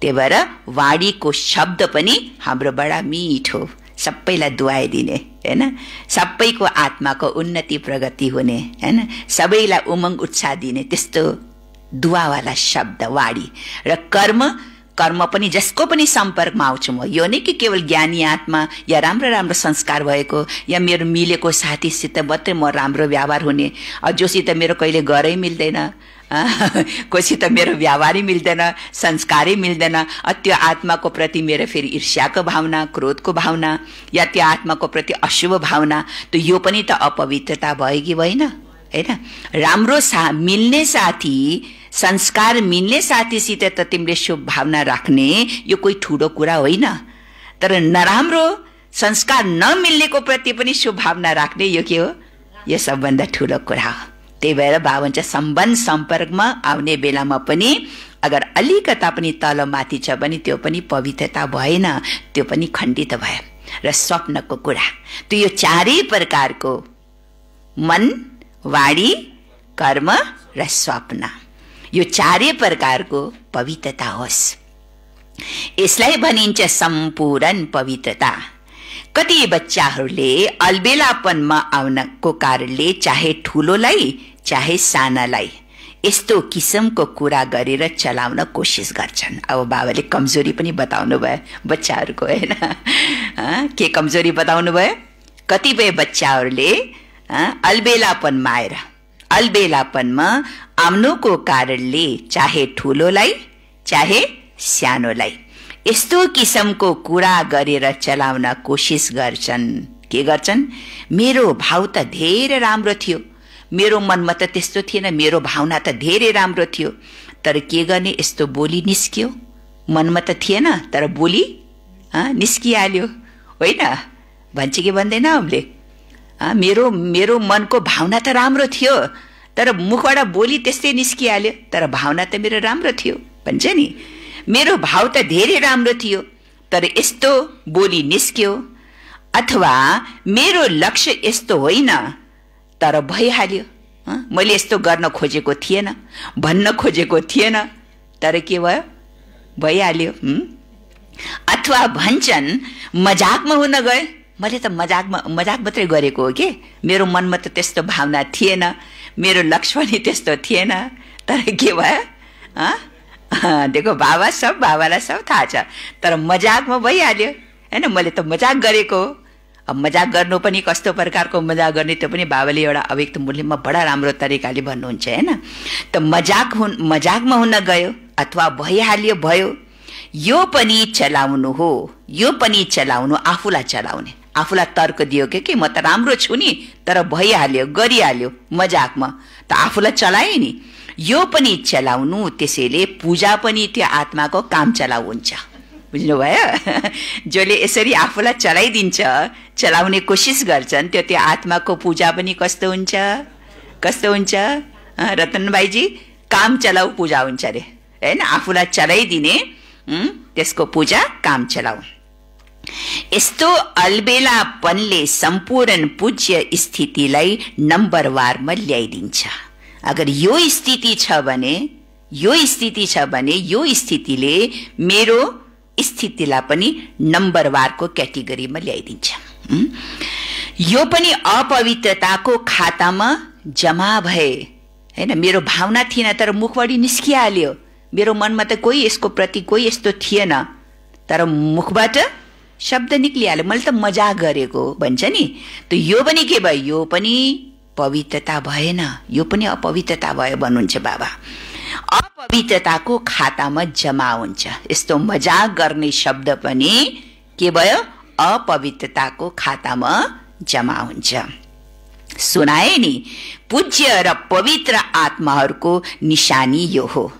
त्यही भएर वाणीको शब्द पनि हाम्रो बडा मिठो, सबैलाई दुवाइदिने, हैन? सबैको आत्माको उन्नति प्रगति हुने, हैन? सबैलाई उमङ्ग उत्साह दिने त्यस्तो दुवावाला शब्द वाणी। र कर्म पनि जसको पनि सम्पर्कमा आउँछु म, यो नै कि केवल ज्ञानी आत्मा या राम्रो संस्कार भएको या मेरो मिलेको साथीसित मात्रै म राम्रो व्यवहार हुने, जोसित मेरो कहिले गरै मिल्दैन, कोसित मेरो व्यवहारै मिल्दैन, संस्कारै मिल्दैन, त्यो आत्माको प्रति मेरो फेरि ईर्ष्याको भावना, क्रोधको भावना या त्यो आत्माको प्रति अशुभ भावना, त यो पनि त अपवित्रता भयो कि भएन, हैन? राम्रो मिल्ने साथी, संस्कार मिल्ने साथीसित त तिमीले शुभ भावना राख्ने यो कोही ठुलो कुरा होइन। तर नराम्रो संस्कार नमिल्नेको प्रति पनि शुभ भावना राख्ने यो के हो? यो सबभन्दा ठुलो कुरा हो। त्यही भएर बाबा भन्छ सम्बन्ध सम्पर्कमा आउने बेलामा पनि अगर अलिकता पनि तल माथि छ भने त्यो पनि पवित्रता भएन, त्यो पनि खण्डित भयो। र स्वप्नको कुरा त यो चारै प्रकारको मन, वाणी, कर्म र स्वप्न, यो चारै प्रकारको पवित्रता होस्। यसलाई भनिन्छ सम्पूर्ण पवित्रता। कति बच्चाहरूले अल्बेलापनमा आउनको कारणले चाहे ठुलोलाई चाहे सानालाई यस्तो किसिमको कुरा गरेर चलाउन कोसिस गर्छन्। अब बाबाले कमजोरी पनि बताउनु भयो बच्चाहरूको, हैन? के कमजोरी बताउनु भयो? कतिपय बच्चाहरूले अल्बेलापनमा आएर अल्बेलापनमा आउनुको कारणले चाहे ठुलोलाई चाहे सानोलाई यस्तो किसिमको कुरा गरेर चलाउन कोसिस गर्छन्। के गर्छन्? मेरो भाव त धेरै राम्रो थियो, मेरो मनमा त त्यस्तो थिएन, मेरो भावना त धेरै राम्रो थियो, तर के गर्ने यस्तो बोली निस्क्यो। मनमा त थिएन तर बोली निस्किहाल्यो, होइन? भन्छ कि भन्दैन हामीले? मेरो मनको भावना त राम्रो थियो तर मुखबाट बोली त्यस्तै निस्किहाल्यो, तर भावना त मेरो राम्रो थियो भन्छ नि। मेरो भाव त धेरै राम्रो थियो तर यस्तो बोली निस्क्यो। अथवा मेरो लक्ष्य यस्तो होइन तर भइहाल्यो, मैले यस्तो गर्न खोजेको थिएन, भन्न खोजेको थिएन, तर के भयो? भइहाल्यो। अथवा भन्छन् मजाकमा हुन गए, मैले त मजाक मात्रै गरेको हो कि, मेरो मनमा त त्यस्तो भावना थिएन, मेरो लक्ष्य पनि त्यस्तो थिएन, तर के भयो? देखो बाबालाई सब थाहा छ, तर मजाकमा भइहाल्यो, हैन? मैले त मजाक गरेको हो। अब मजाक गर्नु पनि कस्तो प्रकारको मजाक गर्ने त्यो पनि बाबाले एउटा अव्यक्त मूल्यमा बडा राम्रो तरिकाले भन्नुहुन्छ, हैन? त मजाकमा हुन गयो अथवा भइहाल्यो भयो, यो पनि चलाउनु हो। यो पनि चलाउनु, आफूलाई चलाउने, आफूलाई तर्क दियो कि म त राम्रो छु नि, तर भइहाल्यो, गरिहाल्यो मजाकमा, त आफूलाई चलाए नि। यो पनि चलाउनु, त्यसैले पूजा पनि त्यो आत्माको काम चलाउ हुन्छ। बुझ्नुभयो? जसले यसरी आफूलाई चलाइदिन्छ, चलाउने कोसिस गर्छन्, त्यो आत्माको पूजा पनि कस्तो हुन्छ? कस्तो हुन्छ रतन भाइजी? काम चलाउ पूजा हुन्छ अरे, हैन? आफूलाई चलाइदिने त्यसको पूजा काम चलाउ। यस्तो अल्बेलापनले सम्पूर्ण पूज्य स्थितिलाई नम्बरवारमा ल्याइदिन्छ। अगर यो स्थिति छ भने यो स्थितिले मेरो स्थितिलाई पनि नम्बरवारको क्याटेगोरीमा ल्याइदिन्छ। यो पनि अपवित्रताको खातामा जमा भए, हैन? मेरो भावना थिएन तर मुखबाट निस्किहाल्यो, मेरो मनमा त कोही यसको प्रति कोही यस्तो थिएन, तर मुखबाट शब्द निक्लिहाल्यो, मैले त मजाक गरेको भन्छ नि। त यो पनि के भयो? यो पनि पवित्रता भएन, यो पनि अपवित्रता भयो भन्नुहुन्छ बाबा। अपवित्रताको खातामा जमा हुन्छ। यस्तो मजाक गर्ने शब्द पनि के भयो? अपवित्रताको खातामा जमा हुन्छ। सुनाए नि, पूज्य र पवित्र आत्माहरूको निशानी यो हो।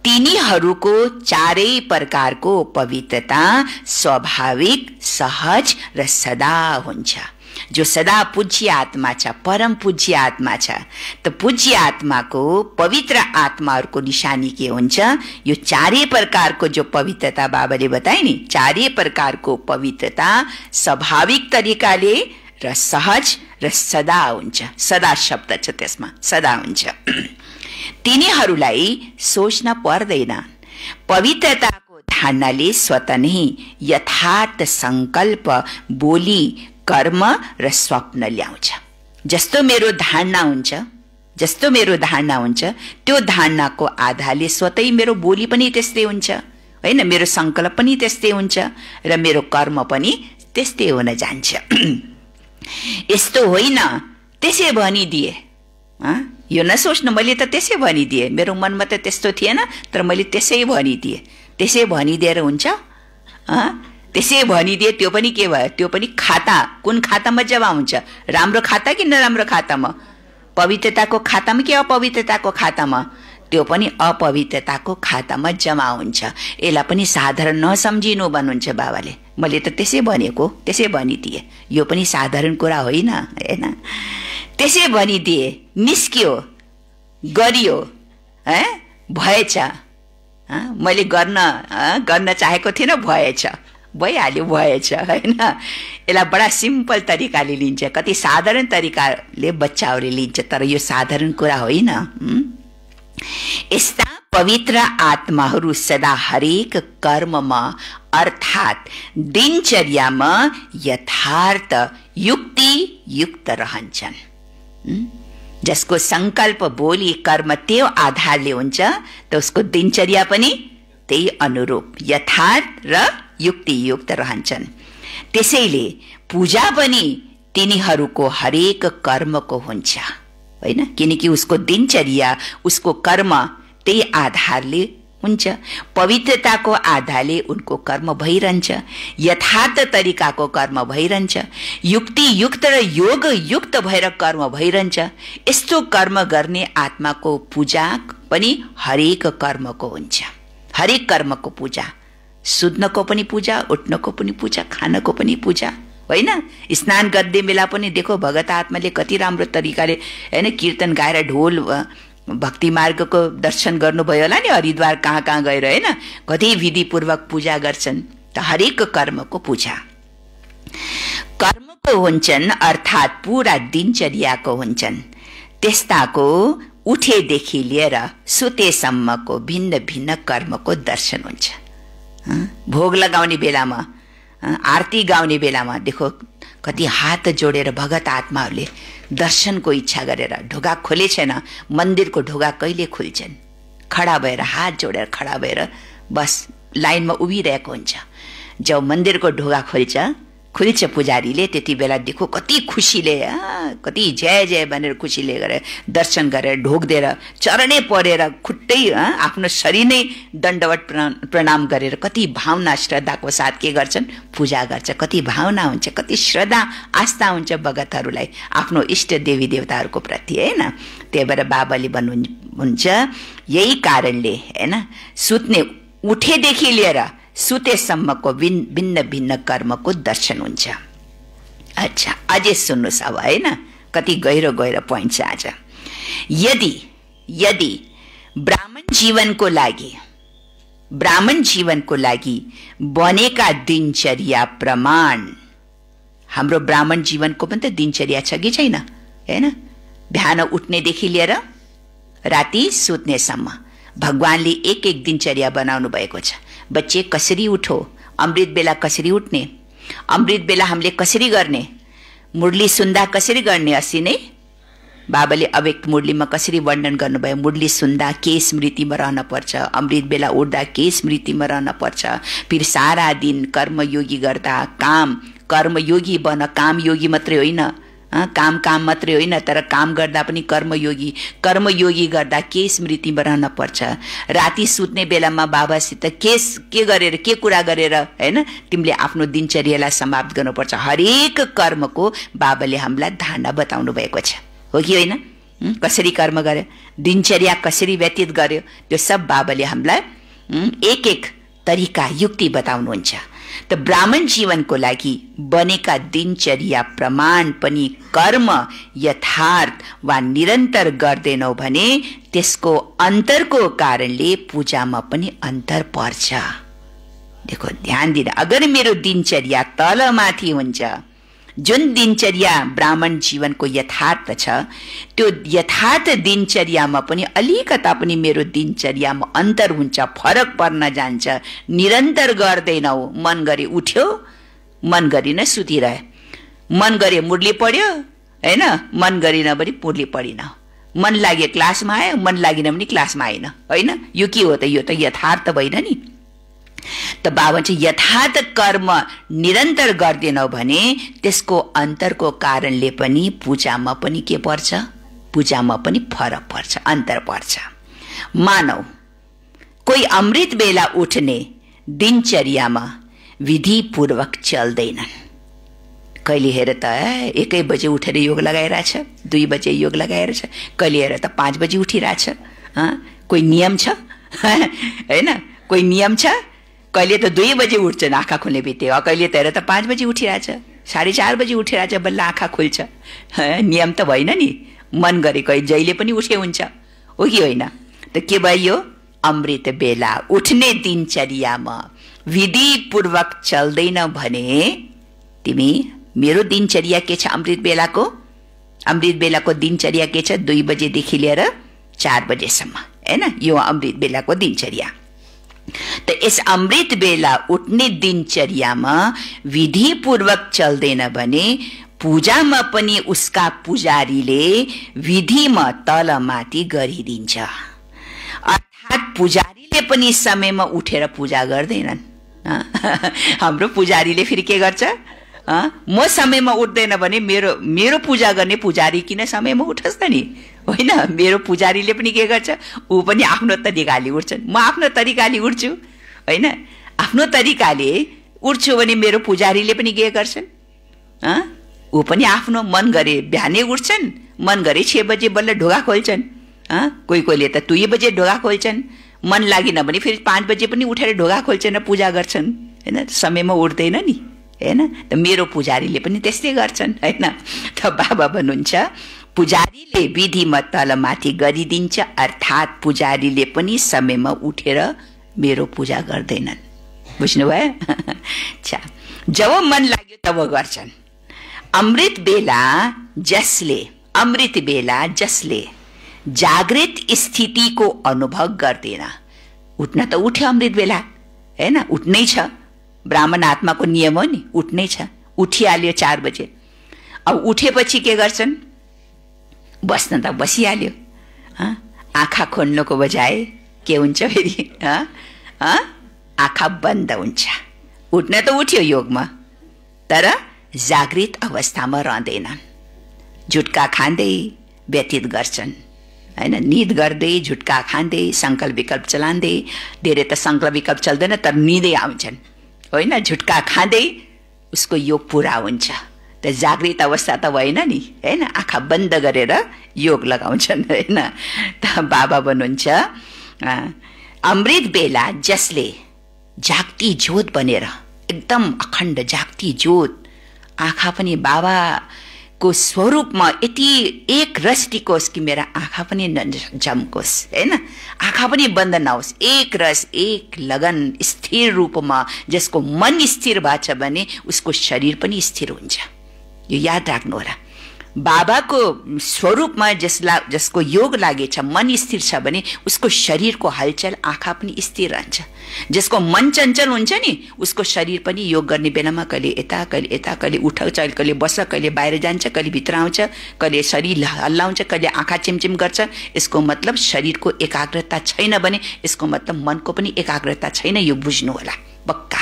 तिनीहरूको चारै प्रकारको पवित्रता स्वाभाविक, सहज र सदा हुन्छ। जो सदा पूज्य आत्मा छ, परम पूज्य आत्मा छ, त पूज्य आत्माको पवित्र आत्माहरूको निशानी के हुन्छ? यो चारै प्रकारको जो पवित्रता बाबाले बताए नि, चारै प्रकारको पवित्रता स्वाभाविक तरिकाले र सहज र सदा हुन्छ। सदा शब्द छ त्यसमा, सदा हुन्छ। तिनीहरूलाई सोच्न पर्दैन। पवित्रताको धारणाले स्वतः नै यथार्थ संकल्प, बोली, कर्म र स्वप्न ल्याउँछ। जस्तो मेरो धारणा हुन्छ त्यो धारणाको आधारले स्वतै मेरो बोली पनि त्यस्तै हुन्छ, हैन? मेरो संकल्प पनि त्यस्तै हुन्छ र मेरो कर्म पनि त्यस्तै हुन जान्छ। यस्तो होइन त्यसै भनिदिए, यो नसोच्नु मैले त त्यसै भनिदिए, मेरो मनमा त त्यस्तो थिएन तर मैले त्यसै भनिदिए। त्यसै भनिदिएर हुन्छ? त्यसै भनिदिए त्यो पनि के भयो? त्यो पनि खाता, कुन खातामा जमा हुन्छ? राम्रो खाता कि नराम्रो खातामा? पवित्रताको खातामा कि अपवित्रताको खातामा? त्यो पनि अपवित्रताको खातामा जमा हुन्छ। यसलाई पनि साधारण नसम्झिनु भन्नुहुन्छ बाबाले। मैले त त्यसै भनेको, त्यसै भनिदिए, यो पनि साधारण कुरा होइन, हैन? त्यसै भनिदिए, निस्कियो, गरियो, भएछ, मैले गर्न चाहेको थिएन, भएछ, भइहाल्यो, भएछ, हैन? यसलाई बडा सिम्पल तरिकाले लिन्छ, कति साधारण तरिकाले बच्चाहरूले लिन्छ, तर यो साधारण कुरा होइन। यस्ता पवित्र आत्माहरू सदा हरेक कर्ममा अर्थात् दिनचर्यामा यथार्थ युक्तियुक्त रहन्छन्। जसको संकल्प बोली कर्म त्यो आधारले हुन्छ त उसको दिनचर्या पनि त्यही अनुरूप यथार्थ र युक्तियुक्त रहन्छन्। त्यसैले पूजा पनि तिनीहरूको हरेक कर्मको हुन्छ होइन, किनकि उसको दिनचर्या उसको कर्म त्यही आधारले हुन्छ। पवित्रताको आधारले उनको कर्म भइरहन्छ, यथार्थ तरिकाको कर्म भइरहन्छ, युक्तियुक्त र योगयुक्त भएर कर्म भइरहन्छ। यस्तो कर्म गर्ने आत्माको पूजा पनि हरेक कर्मको हुन्छ। हरेक कर्मको पूजा, सुत्नको पनि पूजा, उठ्नको पनि पूजा, खानको पनि पूजा होइन। स्नान गर्ने बेला पनि देखो भगत आत्माले कति राम्रो तरिकाले होइन कीर्तन गाएर ढोल भक्ति मार्गको दर्शन गर्नुभयो होला नि, हरिद्वार कहाँ कहाँ गएर होइन कति विधिपूर्वक पूजा गर्छन्। त हरेक कर्मको पूजा कर्मको हुन्छन् अर्थात् पूरा दिनचर्याको हुन्छन्। त्यस्ताको उठेदेखि लिएर सुतेसम्मको भिन्न भिन्न कर्मको दर्शन हुन्छ। भोग लगाउने बेलामा, आरती गाउने बेलामा देखो कति हात जोडेर भगत आत्माहरूले दर्शनको इच्छा गरेर ढोका खोले छैन, मन्दिरको ढोका कहिले खुल्छन्? खडा भएर हात जोडेर खडा भएर बस लाइनमा उभिरहेको हुन्छ। जब मन्दिरको ढोका खुल्छ पुजारीले, त्यति बेला देखो कति खुसीले कति जय जय भनेर खुसीले गरेर दर्शन गरेर ढोक्देर चरणै परेर खुट्टै आफ्नो शरीर नै दण्डवत प्रणाम गरेर कति भावना श्रद्धाको साथ के गर्छन्? पूजा गर्छ। कति भावना हुन्छ, कति श्रद्धा आस्था हुन्छ भगतहरूलाई आफ्नो इष्ट देवी देवताहरूको प्रति होइन। त्यही भएर बाबाले भन्नुहुन्छ यही कारणले होइन सुत्ने उठेदेखि लिएर सुतेसम्मको भिन्न भिन्न कर्मको दर्शन हुन्छ। अच्छा, अझै सुन्नुहोस् अब होइन कति गहिरो गहिरो पोइन्ट छ आज। यदि ब्राह्मण जीवनको लागि बनेका दिनचर्या प्रमाण, हाम्रो ब्राह्मण जीवनको पनि त दिनचर्या छ कि छैन होइन? बिहान उठ्नेदेखि लिएर राति सुत्नेसम्म भगवानले एक एक दिनचर्या बनाउनु भएको छ। बच्चे कसरी उठो, अमृत बेला कसरी उठ्ने, अमृत बेला हामीले कसरी गर्ने, मुरली सुन्दा कसरी गर्ने, अस्ति नै बाबाले अव्यक्त मुरलीमा कसरी वर्णन गर्नुभयो। मुरली सुन्दा के स्मृतिमा रहन पर्छ, अमृत बेला उठ्दा के स्मृतिमा रहन पर्छ। फिर सारा दिन कर्मयोगी गर्दा कर्मयोगी बन, काम योगी मात्रै होइन, काम मात्रै होइन तर काम गर्दा पनि कर्मयोगी गर्दा के स्मृतिमा रहन पर्छ। राति सुत्ने बेलामा बाबासित के गरेर के कुरा गरेर होइन तिमीले आफ्नो दिनचर्यालाई समाप्त गर्नुपर्छ। हरेक कर्मको बाबाले हामीलाई धारणा बताउनु भएको छ, हो कि होइन? कसरी कर्म गर्यो, दिनचर्या कसरी व्यतीत गर्यो, त्यो सब बाबाले हामीलाई एक एक तरिका युक्ति बताउनुहुन्छ। त ब्राह्मण जीवनको लागि बनेका दिनचर्या प्रमाण पनि कर्म यथार्थ वा निरन्तर गर्दैनौ भने त्यसको अन्तरको कारणले पूजामा पनि अन्तर पर्छ। देखो ध्यान दिएर, अगर मेरो दिनचर्या तलमाथि हुन्छ, जुन दिनचर्या ब्राह्मण जीवनको यथार्थ छ त्यो यथार्थ दिनचर्यामा पनि अलिकता पनि मेरो दिनचर्यामा अन्तर हुन्छ, फरक पर्न जान्छ। निरन्तर गर्दैनौ, मन गरे उठ्यो, मन गरिन सुतिरह्यो, मन गरे मुरली पढ्यो होइन, मन गरिन पनि मुरली पढिन, मन लाग्यो क्लासमा आयो, मन लागिन पनि क्लासमा आएन होइन। यो के हो त? यो त यथार्थ भएन नि। त बाबा चाहिँ यथार्थ कर्म निरन्तर गर्दैनौ भने त्यसको अन्तरको कारणले पनि पूजामा पनि के पर्छ? पूजामा पनि फरक पर्छ, अन्तर पर्छ। मानौ कोही अमृत बेला उठ्ने दिनचर्यामा विधिपूर्वक चल्दैनन्। कहिले हेर त 1 बजे उठेर योग लगाइरहेछ, 2 बजे योग लगाइरहेछ, कहिले हेर त 5 बजे उठिरहेछ। कोही नियम छ होइन? कोही नियम छ। कहिले त 2 बजे उठ्छन् आँखा खुल्ने बित्तिकै, कहिले त हेर त 5 बजे उठिरहेछ, 4:30 बजे उठिरहेछ, बल्ल आँखा खुल्छ। नियम त भएन नि, मन गरेको जहिले पनि उठे हुन्छ, हो कि होइन? त के भयो? अमृत बेला उठ्ने दिनचर्यामा विधिपूर्वक चल्दैन भने तिमी, मेरो दिनचर्या के छ? अमृत बेलाको दिनचर्या के छ? 2 बजेदेखि लिएर 4 बजेसम्म होइन, यो अमृत बेलाको दिनचर्या। त यस अमृत बेला उठ्ने दिनचर्यामा विधिपूर्वक चल्दैन भने पूजामा पनि उसका पुजारीले विधिमा तलमाथि गरिदिन्छ। अर्थात् पुजारीले पनि समयमा उठेर पूजा गर्दैनन्। हाम्रो पुजारीले फेरि के गर्छ? म समयमा उठ्दैन भने मेरो पूजा गर्ने पुजारी किन समयमा उठ्छ नि? होइन, मेरो पुजारीले पनि के गर्छ? ऊ पनि आफ्नो तरिकाले उठ्छन्, म आफ्नो तरिकाले उठ्छु। होइन, आफ्नो तरिकाले उठ्छु भने मेरो पुजारीले पनि के गर्छन्? ऊ पनि आफ्नो मन गरे बिहानै उठ्छन्, मन गरे 6 बजे बल्ल ढोका खोल्छन्। कोही कोहीले त 2 बजे ढोका खोल्छन्, मन लागेन भने फेरि 5 बजे पनि उठेर ढोका खोल्छन् र पूजा गर्छन्। होइन, समयमा उठ्दैन नि। होइन, त मेरो पुजारीले पनि त्यस्तै गर्छन्। होइन, त बाबा भन्नुहुन्छ पुजारीले विधिमा तलमाथि गरिदिन्छ, अर्थात् पुजारीले पनि समयमा उठेर मेरो पूजा गर्दैनन्। बुझ्नुभयो? अच्छा, जब मन लाग्यो तब गर्छन्। अमृत बेला जसले जागृत स्थितिको अनुभव गर्दैन, उठ्न त उठ्यो अमृत बेला, हैन, उठ्नै छ, ब्राह्मण आत्माको नियम हो नि, उठ्नै छ, उठिहाल्यो 4 बजे। अब उठेपछि के गर्छन्? बस्न त बसिहाल्यो, आँखा खोल्नुको बजाय के हुन्छ फेरि? आँखा बन्द हुन्छ। उठ्न त उठ्यो योगमा, तर जागृत अवस्थामा रहँदैनन्, झुटका खाँदै व्यतीत गर्छन्। हैन, निद गर्दै झुटका खाँदै संकल्प विकल्प चलाउँदै, धेरै त संकल्प विकल्प चल्दैन तर निदै आउँछन्। होइन, झुटका खाँदै उसको योग पूरा हुन्छ। त जागृत अवस्था त भएन नि। हैन, आँखा बन्द गरेर योग लगाउँछन्। हैन, त बाबा भन्नुहुन्छ अमृत बेला जसले जागती ज्योत बनेर, एकदम अखण्ड जागती ज्योत, आँखा पनि बाबाको स्वरूपमा यति एक रस टिकोस् कि मेरा आँखा पनि झम्कोस्। हैन, आँखा पनि बन्द नहोस्, एक रस एक लगन स्थिर रूपमा। जसको मन स्थिर भएको छ भने उसको शरीर पनि स्थिर हुन्छ। यो याद राख्नु होला। बाबाको स्वरूपमा जसको योग लागेछ, मन स्थिर छ भने उसको शरीरको हलचल, आँखा पनि स्थिर रहन्छ। जसको मन चञ्चल हुन्छ नि, उसको शरीर पनि योग गर्ने बेलामा कहिले यता कहिले उठाउँछ, कहिले बस्छ, कहिले बाहिर जान्छ, कहिले भित्र आउँछ, कहिले शरीर हल्लाउँछ, कहिले आँखा चिमचिम गर्छ। यसको मतलब शरीरको एकाग्रता छैन भने यसको मतलब मनको पनि एकाग्रता छैन। यो बुझ्नु होला पक्का।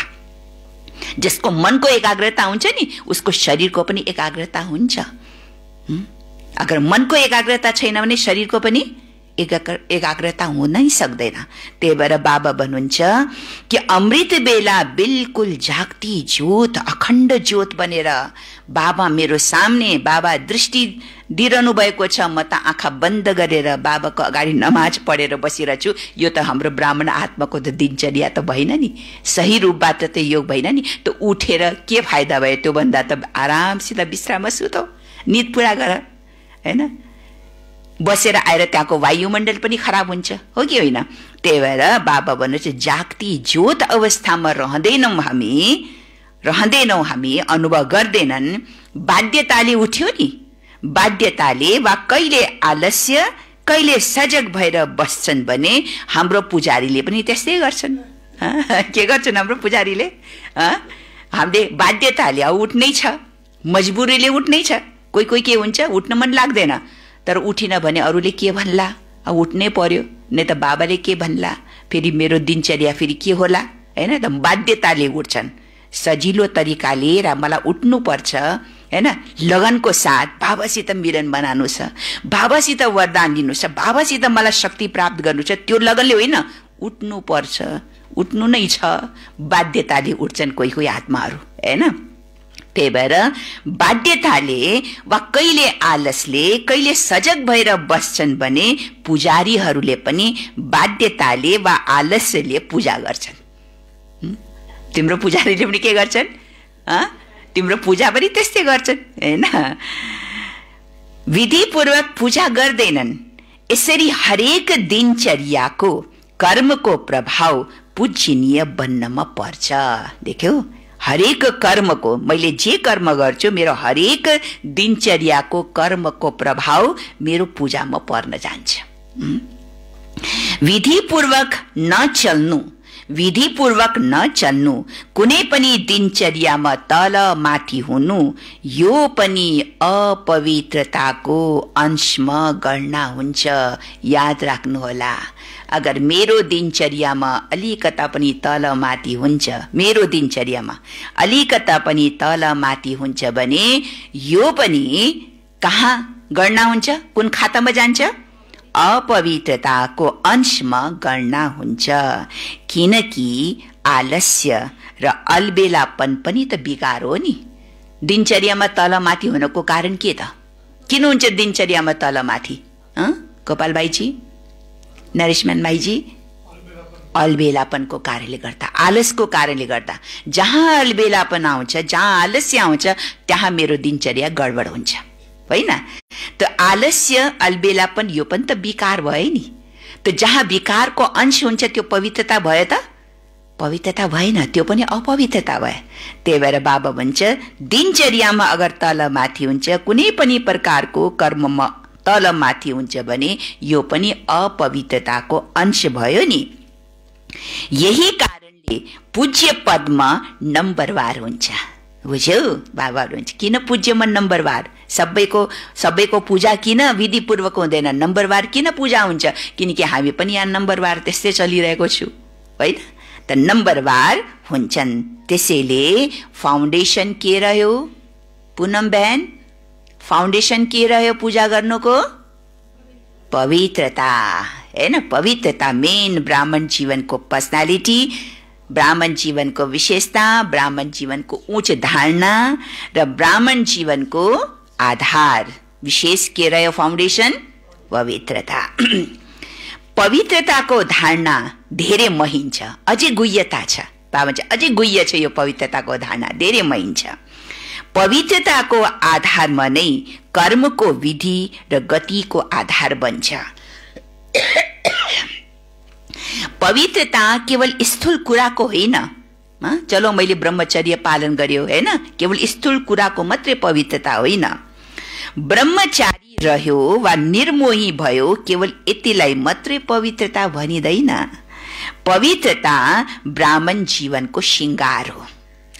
जसको मनको एकाग्रता हुन्छ नि, उसको शरीरको पनि एकाग्रता हुन्छ। अगर मनको एकाग्रता छैन भने शरीरको पनि एकाग्रता हुनै सक्दैन। त्यही भएर बाबा भन्नुहुन्छ कि अमृत बेला बिल्कुल जागती ज्योत, अखण्ड ज्योत बनेर बाबा मेरो सामने, बाबा दृष्टि दिइरहनु भएको छ, म त आँखा बन्द गरेर बाबाको अगाडि नमाज पढेर बसिरहेछु। यो त हाम्रो ब्राह्मण आत्माको त दिनचर्या त भएन नि, सही रूपबाट त योग भएन नि। त उठेर के फाइदा भयो? त्यो भन्दा त आरामसित विश्राममा सुतौ, निद पुरा गर। हैन, बसेर आएर त्यहाँको वायुमण्डल पनि खराब हुन्छ, हो कि होइन? त्यही भएर बाबा भन्नुहुन्छ जागती ज्योत अवस्थामा रहँदैनौँ हामी, अनुभव गर्दैनन्। बाध्यताले उठ्यो नि, बाध्यताले वा कहिले आलस्य कहिले सजग भएर बस्छन् भने हाम्रो पुजारीले पनि त्यस्तै गर्छन्। के गर्छन् हाम्रो पुजारीले? हामीले बाध्यताले उठ्नै छ, मजबुरीले उठ्नै छ। कोही कोही के हुन्छ, उठ्न मन लाग्दैन तर उठिन भने अरूले के भन्ला, उठ्नै पर्यो, नै त बाबाले के भन्ला, फेरि मेरो दिनचर्या फेरि के होला। हैन, त बाध्यताले उठ्छन्, सजिलो तरिकाले र मलाई उठ्नु पर्छ। हैन, लगनको साथ बाबासित मिलन बनाउनु छ, बाबासित वरदान लिनु छ, बाबासित मलाई शक्ति प्राप्त गर्नु छ, त्यो लगनले होइन, उठ्नु पर्छ, उठ्नु नै छ। बाध्यताले उठ्छन् कोही कोही आत्माहरू। हैन, त्यही भएर बाध्यताले वा कहिले आलसले कहिले सजग भएर बस्छन् भने पुजारीहरूले पनि बाध्यताले वा आलस्यले पूजा गर्छन्। तिम्रो पुजारीले पनि के गर्छन्? तिम्रो पूजा पनि त्यस्तै गर्छन्। हैन, विधिपूर्वक पूजा गर्दैनन्। यसरी हरेक दिनचर्याको कर्मको प्रभाव पूजनीय बन्नमा पर्छ। देख्यौ, हरेक कर्मको, मैले जे कर्म गर्छु मेरो हरेक दिनचर्याको कर्मको प्रभाव मेरो पूजामा पर्न जान्छ। विधिपूर्वक नचल्नु, विधिपूर्वक नचल्नु, कुनै पनि दिनचर्यामा तल माथि हुनु, यो पनि अपवित्रताको अंशमा गणना हुन्छ। याद राख्नुहोला, अगर मेरो दिनचर्यामा अलिकता पनि तल माथि हुन्छ, मेरो दिनचर्यामा अलिकता पनि तल माथि हुन्छ भने यो पनि कहाँ गणना हुन्छ? कुन खातामा जान्छ? अपवित्रताको अंशमा गणना हुन्छ। किनकि आलस्य र अलबेलापन पनि त विकार हो नि। दिनचर्यामा तलमाथि हुनको कारण के त? किन हुन्छ दिनचर्यामा तलमाथि? गोपाल भाइजी, नरेशमान भाइजी, अलबेलापनको कारणले गर्दा, आलसको कारणले गर्दा। जहाँ अलबेलापन आउँछ, जहाँ आलस्य आउँछ, त्यहाँ मेरो दिनचर्या गडबड हुन्छ, होइन? त आलस्य अलबेलापन यो पनि त विकार भयो नि। त जहाँ विकारको अंश हुन्छ त्यो पवित्रता भयो त? पवित्रता भएन, त्यो पनि अपवित्रता भयो। त्यही भएर बाबा भन्छ दिनचर्यामा अगर तल माथि हुन्छ, कुनै पनि प्रकारको कर्ममा तल माथि हुन्छ भने यो पनि अपवित्रताको अंश भयो नि। यही कारणले पूज्य पदमा नम्बरवार हुन्छ। बुझ्यौ? बाबाहरू हुन्छ किन पूज्यमा नम्बरवार? सबैको पूजा किन विधिपूर्वक हुँदैन? नम्बरवार किन पूजा हुन्छ? किनकि हामी पनि यहाँ नम्बरवार त्यस्तै चलिरहेको छु, होइन? त नम्बरवार हुन्छन्। त्यसैले फाउन्डेसन के रह्यो पुनम बहन? फाउन्डेसन के रह्यो पूजा गर्नुको? पवित्रता, हैन? पवित्रता मेन ब्राह्मण जीवनको पर्सनालिटी, ब्राह्मण जीवनको विशेषता, ब्राह्मण जीवनको उच्च धारणा र ब्राह्मण जीवनको आधार विशेष के रह्यो? फाउन्डेसन पवित्रता। पवित्रताको धारणा धेरै महीन छ, अझै गुह्यता छ। बाबा चाहिँ अझै गुह्य छ यो पवित्रताको धारणा, धेरै महीन छ। पवित्रताको आधारमा नै कर्मको विधि र गतिको आधार बन्छ। पवित्रता केवल स्थूल कुराको होइन। चलो मैले ब्रह्मचर्य पालन गर्यो, होइन? केवल स्थूल कुराको मात्रै पवित्रता होइन। ब्रह्मचारी रह्यो वा निर्मोही भयो केवल यतिलाई मात्रै पवित्रता भनिँदैन। पवित्रता ब्राह्मण जीवनको श्रृंगार हो।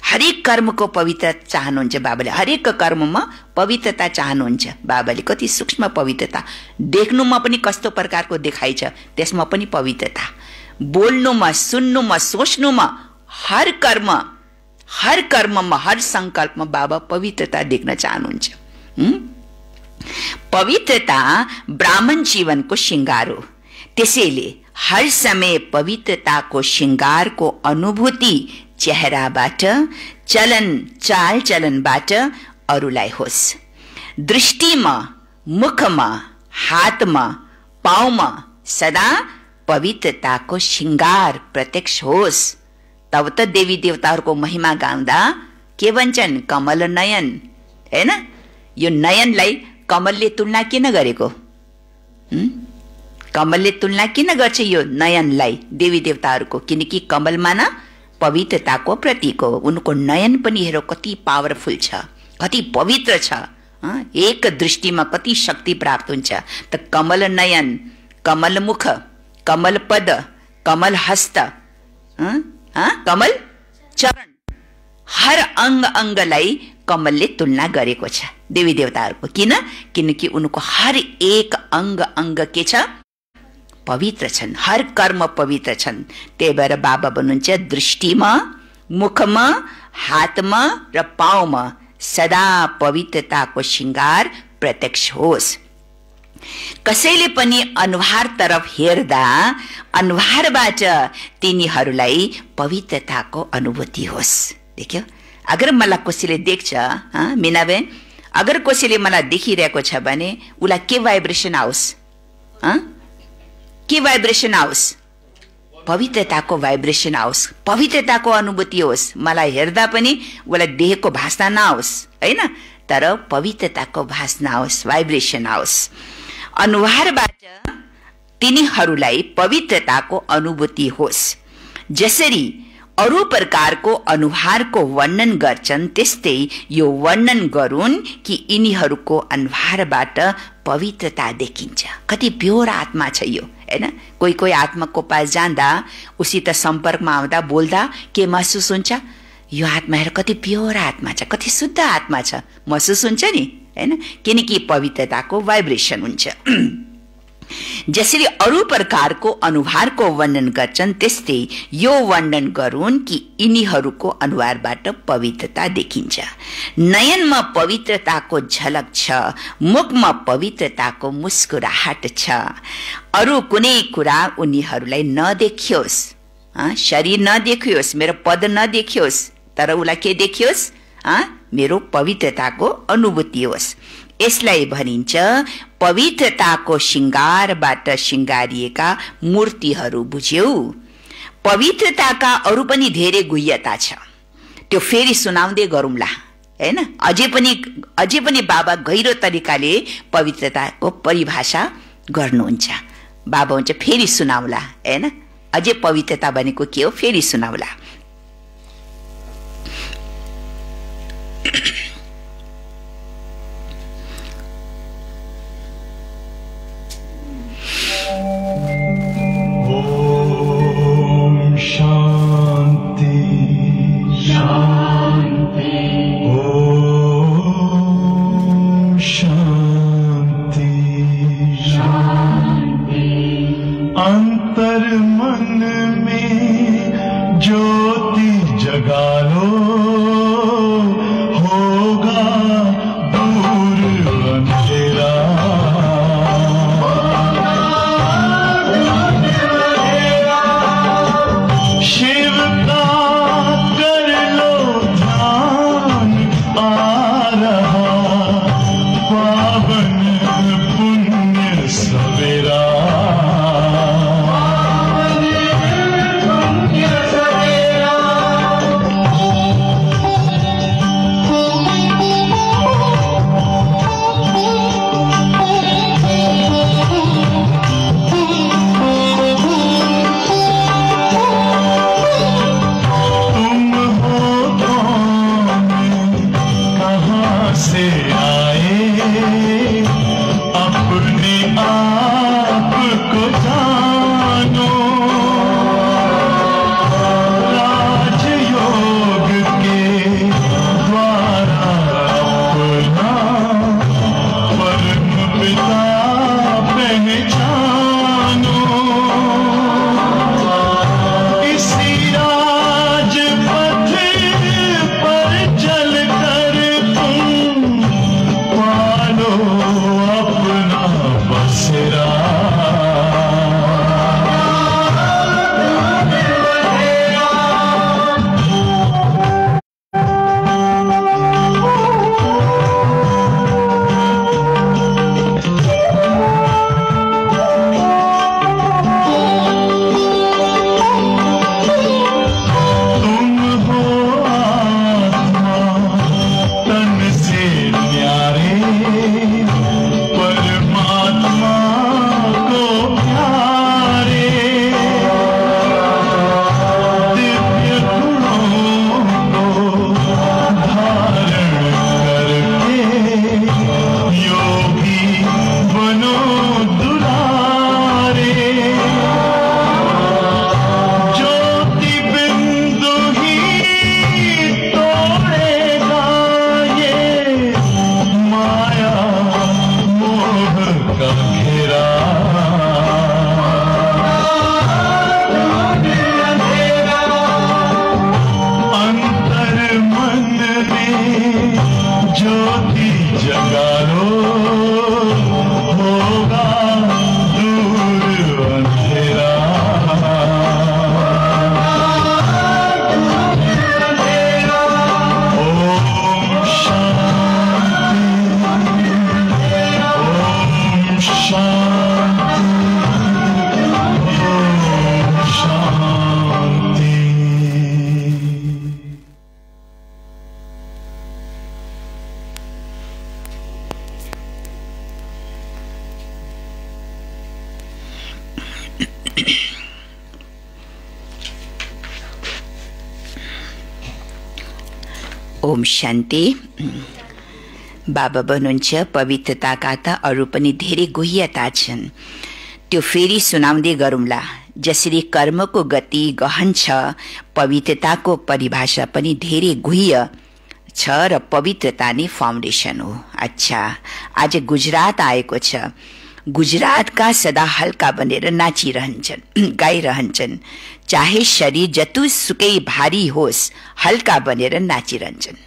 हरेक कर्मको पवित्रता चाहनुहुन्छ बाबाले, हरेक कर्ममा पवित्रता चाहनुहुन्छ बाबाले। कति सूक्ष्म पवित्रता, देख्नुमा पनि कस्तो प्रकारको देखाइ छ, त्यसमा पनि पवित्रता। बोल्नुमा, सुन्नुमा, सोच्नुमा, हर कर्ममा, हर संकल्पमा बाबा पवित्रता देख्न चाहनुहुन्छ। पवित्रता ब्राह्मण जीवनको श्रृंगार हो। त्यसैले हर समय पवित्रताको श्रृंगारको अनुभूति चेहराबाट, चाल चलनबाट अरूलाई होस्। दृष्टिमा, मुखमा, हातमा, पाउमा सदा पवित्रताको श्रृंगार प्रत्यक्ष होस्। तब त देवी देवताहरूको महिमा गाउँदा के भन्छन्? कमल नयन, हैन? यो नयनलाई कमलले तुलना किन गरेको? कमलले तुलना किन गर्छ यो नयनलाई देवी देवताहरूको? किनकि कमल माना पवित्रताको प्रतीक हो। उनको नयन पनि हेरो कति पावरफुल छ, कति पवित्र छ। एक दृष्टिमा कति शक्ति प्राप्त हुन्छ। त कमल नयन, कमल मुख, कमल पद, कमल हस्त, कमल चरण, हर अंगलाई कमलले तुलना गरेको छ देवी देवताहरूको। किनकि उनको हर एक अंग के छ? पवित्र छन्, हर कर्म पवित्र छन्। त्यही भएर बाबा भन्नुहुन्छ दृष्टिमा, मुखमा, हातमा र पाउमा सदा पवित्रताको श्रृंगार प्रत्यक्ष होस्। कसैले पनि अनुहार तरफ हेर्दा अनुहारबाट तिनीहरूलाई पवित्रताको अनुभूति होस्। देख्यो? अगर मलाई कसैले देख्छ, मीनाबेन, अगर कसैले मलाई देखिरहेको छ भने उसलाई के भाइब्रेसन आओस्? के भाइब्रेसन आओस्? पवित्रताको भाइब्रेसन आओस्, पवित्रताको अनुभूति होस्। मलाई हेर्दा पनि उसलाई देहको भाषा नआओस्, होइन? तर पवित्रताको भाषा आओस्, भाइब्रेसन आओस्। अनुहारबाट तिनीहरूलाई पवित्रताको अनुभूति होस्। जसरी अरू प्रकारको अनुहारको वर्णन गर्छन् त्यस्तै यो वर्णन गरून् कि यिनीहरूको अनुहारबाट पवित्रता देखिन्छ। कति प्योर आत्मा छ यो, हैन। कोही कोही आत्माको पास जाँदा उसित सम्पर्कमा आउँदा बोल्दा के महसुस हुन्छ, यो आत्मा हेर कति प्योर आत्मा छ, कति शुद्ध आत्मा छ महसुस हुन्छ नि, हैन। किनकि पवित्रताको भाइब्रेसन हुन्छ। जसरी अरू प्रकारको अनुहारको वर्णन गर्छन् त्यस्तै यो वर्णन गरून् कि यिनीहरूको अनुहारबाट पवित्रता देखिन्छ। नयनमा पवित्रताको झलक छ, मुखमा पवित्रताको मुस्कुराहट छ। अरू कुनै कुरा उनीहरूलाई नदेखियोस्, शरीर नदेखियोस्, मेरो पद नदेखियोस्, तर उसलाई के देखियोस्, मेरो पवित्रताको अनुभूति होस्। यसलाई भनिन्छ पवित्रताको श्रृङ्गारबाट श्रृङ्गारिएका मूर्तिहरू। बुझ्यौ? पवित्रताका अरू पनि धेरै गुह्यता छ, त्यो फेरि सुनाउँदै गरौँला, हैन। अझै पनि बाबा गहिरो तरिकाले पवित्रताको परिभाषा गर्नुहुन्छ। बाबा हुन्छ फेरि सुनाउला, हैन। अझै पवित्रता भनेको के हो फेरि सुनाउला। ओम शान्ति। बाबा भन्नुहुन्छ पवित्रताका त अरू पनि धेरै गुह्यता छन्, त्यो फेरि सुनाउँदै गरौँला। जसरी कर्मको गति गहन छ, पवित्रताको परिभाषा पनि धेरै गुह्य छ र पवित्रता नै फाउन्डेसन हो। अच्छा, आज गुजरात आएको छ। गुजरातका सदा हल्का बनेर नाचिरहन्छन्, गाइरहन्छन्। चाहे शरीर जतुसुकै भारी होस्, हल्का बनेर नाचिरहन्छन्।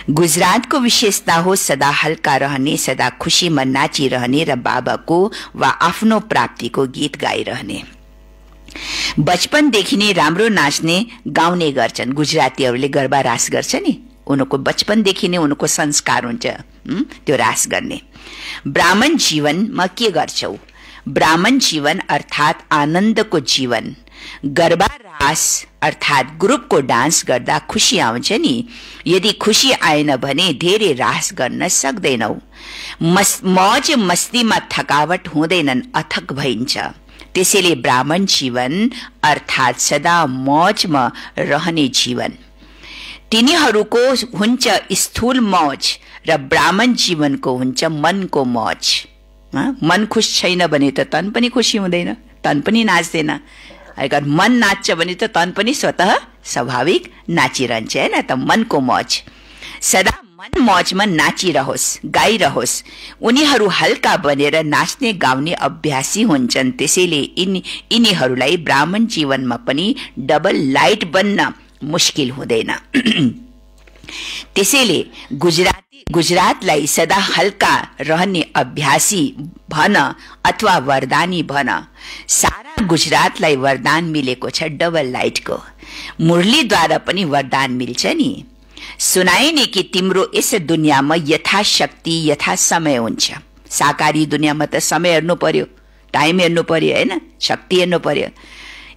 गुजरातको विशेषता हो सदा हल्का रहने, सदा खुशीमा नाचिरहने र बाबाको वा आफ्नो प्राप्तिको गीत गाइरहने। बचपनदेखि नै राम्रो नाच्ने गाउने गर्छन्। गुजरातीहरूले गरबा रास गर्छ नि, उनको बचपनदेखि नै उनको संस्कार हुन्छ त्यो रास गर्ने। ब्राह्मण जीवनमा के गर्छौ? ब्राह्मण जीवन अर्थात् आनन्दको जीवन। गरबा रास अर्थात् ग्रुपको डान्स गर्दा खुशी आउँछ नि। यदि खुशी आएन भने धेरै रास गर्न सक्दैनौ। मौज मस्तीमा थकावट हुँदैनन्, अथक भइन्छ। त्यसैले ब्राह्मण जीवन अर्थात् सदा मौजमा रहने जीवन। तिनीहरूको हुन्छ स्थूल मौज र ब्राह्मण जीवनको हुन्छ मनको मौज। मन खुश छैन भने त तन पनि खुसी हुँदैन, तन पनि नाच्दैन। अगर मन नाच्छ भने त तन पनि स्वतः स्वाभाविक नाचिरहन्छ, हैन त? मनको मौज। सदा मन मौजमा नाचिरहोस्, गाइरहोस्। उनीहरू हल्का बनेर नाच्ने गाउने अभ्यासी हुन्छन्। त्यसैले यिनीहरूलाई ब्राह्मण जीवनमा पनि डबल लाइट बन्न मुस्किल हुँदैन। त्यसैले गुजरातलाई सदा हल्का रहने अभ्यासी भन अथवा वरदानी भन। सारा गुजरातलाई वरदान मिलेको छ डबल लाइटको। मुरलीद्वारा पनि वरदान मिल्छ नि। सुनाइने कि तिम्रो यस दुनियाँमा यथाशक्ति यथा समय हुन्छ। साकारी दुनियाँमा त समय हेर्नु पर्यो, टाइम हेर्नु पर्यो, हैन? शक्ति हेर्नु पर्यो।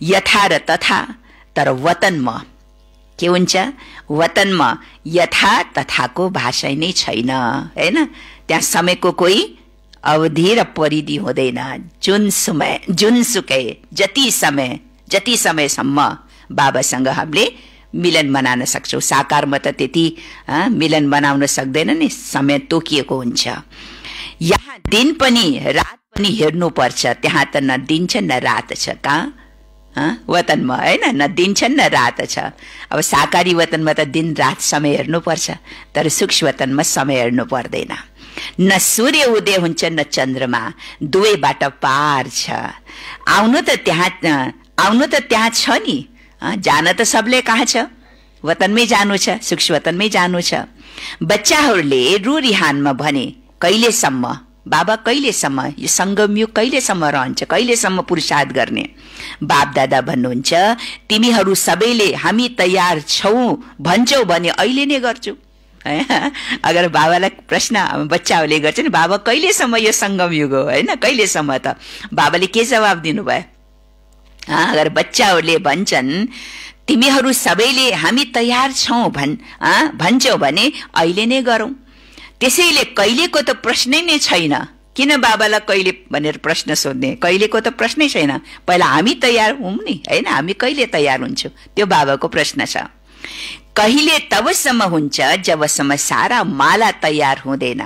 यथा र तथा। तर वतनमा के हुन्छ? वतनमा यथा तथाको भाषा नै छैन, हैन? त्यहाँ समयको कोही अवधि र परिधि हुँदैन। जुनसुकै जति समयसम्म बाबासँग हामीले मिलन मनाउन सक्छौँ। साकारमा त त्यति मिलन बनाउन सक्दैन नि, समय तोकिएको हुन्छ। यहाँ दिन पनि रात पनि हेर्नुपर्छ। त्यहाँ त न दिन छ न रात छ। कहाँ? वतनमा, हैन? न दिन छ न रात छ। अब साकारी वतनमा त दिन रात समय हेर्नुपर्छ, तर सूक्ष्म वतनमा समय हेर्नु पर्दैन। न सूर्य उदय हुन्छ न चन्द्रमा, दुवैबाट पार छ। आउनु त त्यहाँ छ नि। जान त सबले कहाँ छ? वतनमै जानु छ, सूक्ष्म वतनमै जानु छ। बच्चाहरूले रुरिहानमा भने कहिलेसम्म बाबा, कहिलेसम्म यो संगमयुग कहिलेसम्म रहन्छ? कहिलेसम्म पुरुषार्थ गर्ने? बाप दादा भन्नुहुन्छ, तिमीहरू सबैले हामी तयार छौं भन्छौ भने अहिले नै गर्छु। अगर बाबालाई प्रश्न बच्चाहरूले गर्छन्, बाबा कहिलेसम्म यो संगमयुग हो, हैन? कहिलेसम्म? त बाबाले के जवाब दिनुभयो? अगर बच्चाहरूले भन्छन् तिमीहरू सबैले हामी तयार छौं भन्छौ भने अहिले नै गरौं। त्यसैले कहिलेको त प्रश्नै नै छैन। किन बाबालाई कहिले भनेर प्रश्न सोध्ने? कहिलेको त प्रश्नै छैन। पहिला हामी तयार हौं नि, हैन? हामी कहिले तयार हुन्छौ? त्यो बाबाको प्रश्न छ। कहिले तबसम्म हुन्छ जबसम्म सारा माला तयार हुँदैन।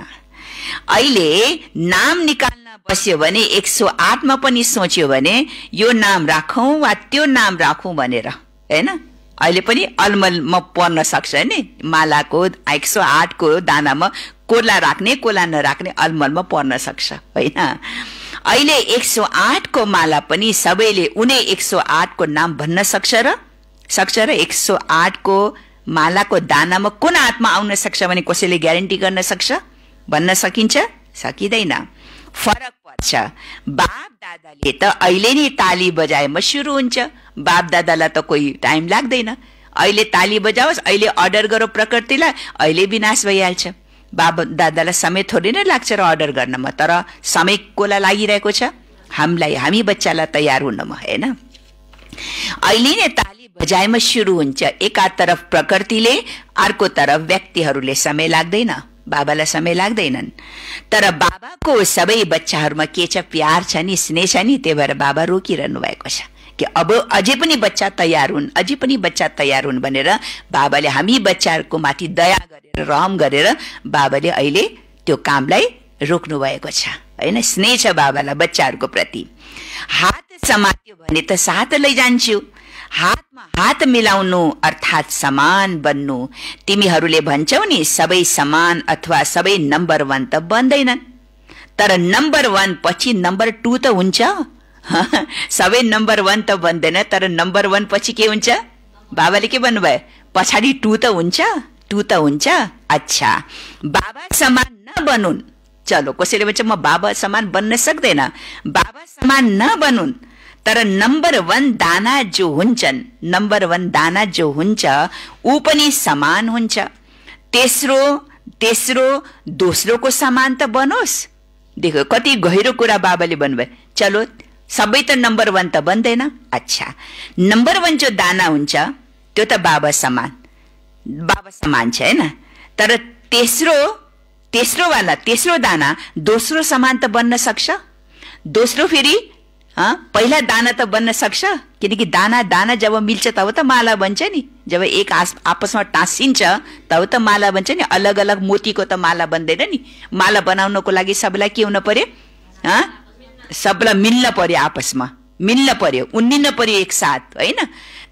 अहिले नाम निकाल्न बस्यो भने 108 मा पनि सोच्यो भने यो नाम राखौं वा त्यो नाम राखौं भनेर, हैन? अहिले पनि अलमलमा पर्न सक्छ नि। मालाको 108 को दानामा कोला राख्ने कोला नराख्ने अलमलमा पर्न सक्छ, हैन? अहिले 108 को माला पनि सबैले उनी 108 को नाम भन्न सक्छ र 108 को मालाको दानामा कुन आत्मा आउन सक्छ भने कसैले ग्यारेन्टी गर्न सक्छ? भन्न सकिन्छ? सकिँदैन। फरक पर्छ। बाप दादाले त अहिले नै ताली बजाएमा सुरु हुन्छ। बाप दादालाई त कोही टाइम लाग्दैन। अहिले ताली बजाओस्, अहिले अर्डर गरौ प्रकृतिलाई, अहिले विनाश भइहाल्छ। बाप दादालाई समय थोरै नै लाग्छ र अर्डर गर्नमा, तर समय कोलाई लागिरहेको छ? हामी बच्चालाई तयार हुनमा, हैन? अहिले नै ताली बजाएमा सुरु हुन्छ। एकातर्फ प्रकृतिले, अर्को तरफ व्यक्तिहरूले समय लाग्दैन। बाबालाई समय लाग्दैनन्। तर बाबाको सबै बच्चाहरूमा के छ? प्यार छ नि, स्नेह छ नि। त्यही भएर बाबा रोकिरहनु भएको छ कि अब अझै पनि बच्चा तयार हुन्, अझै पनि बच्चा तयार हुन् भनेर बाबाले हामी बच्चाहरूको माथि दया गरेर, रहम गरेर बाबाले अहिले त्यो कामलाई रोक्नु भएको छ, हैन? स्नेह छ बाबालाई बच्चाहरूको प्रति। हात समात्यो भने त साथ लैजान्छु, हातमा हात मिलाउनु अर्थात् समान बन्नु। तिमीहरूले भन्छौ नि सबै समान अथवा सबै नम्बर 1 त बन्दैनन्, तर नम्बर 1 पछि नम्बर 2 त हुन्छ। सबै नम्बर 1 त बन्दैन, तर नम्बर 1 पछि के हुन्छ? बाबाले के भन्नुभयो? पछाडि 2 त हुन्छ, 2 त हुन्छ। अच्छा, बाबा समान नबनुन्। चलो, कसैले भन्छ म बाबा समान बन्न सक्दैन, बाबा समान नबनुन्, तर नम्बर 1 दाना जो हुन्छन्, नम्बर 1 दाना जो हुन्छ ऊ पनि समान हुन्छ। तेस्रो दोस्रोको समान त बनोस्। देखो कति गहिरो कुरा बाबाले भन्नुभयो। चलो, सबै त नम्बर 1 त बन्दैन। अच्छा, नम्बर 1 जो दाना हुन्छ त्यो त बाबा समान छ हैन, तर तेस्रो दाना दोस्रो समान त बन्न सक्छ। दोस्रो फेरि पहिला दाना त बन्न सक्छ, किनकि दाना जब मिल्छ तब त माला बन्छ नि। जब एक आपसमा टाँसिन्छ तब त माला बन्छ नि। अलग अलग मोतीको त माला बन्दैन नि। माला बनाउनको लागि सबैलाई के हुन पर्यो? सबैलाई मिल्न पर्यो, आपसमा मिल्न पर्यो, उन्निन पर्यो एक साथ, होइन?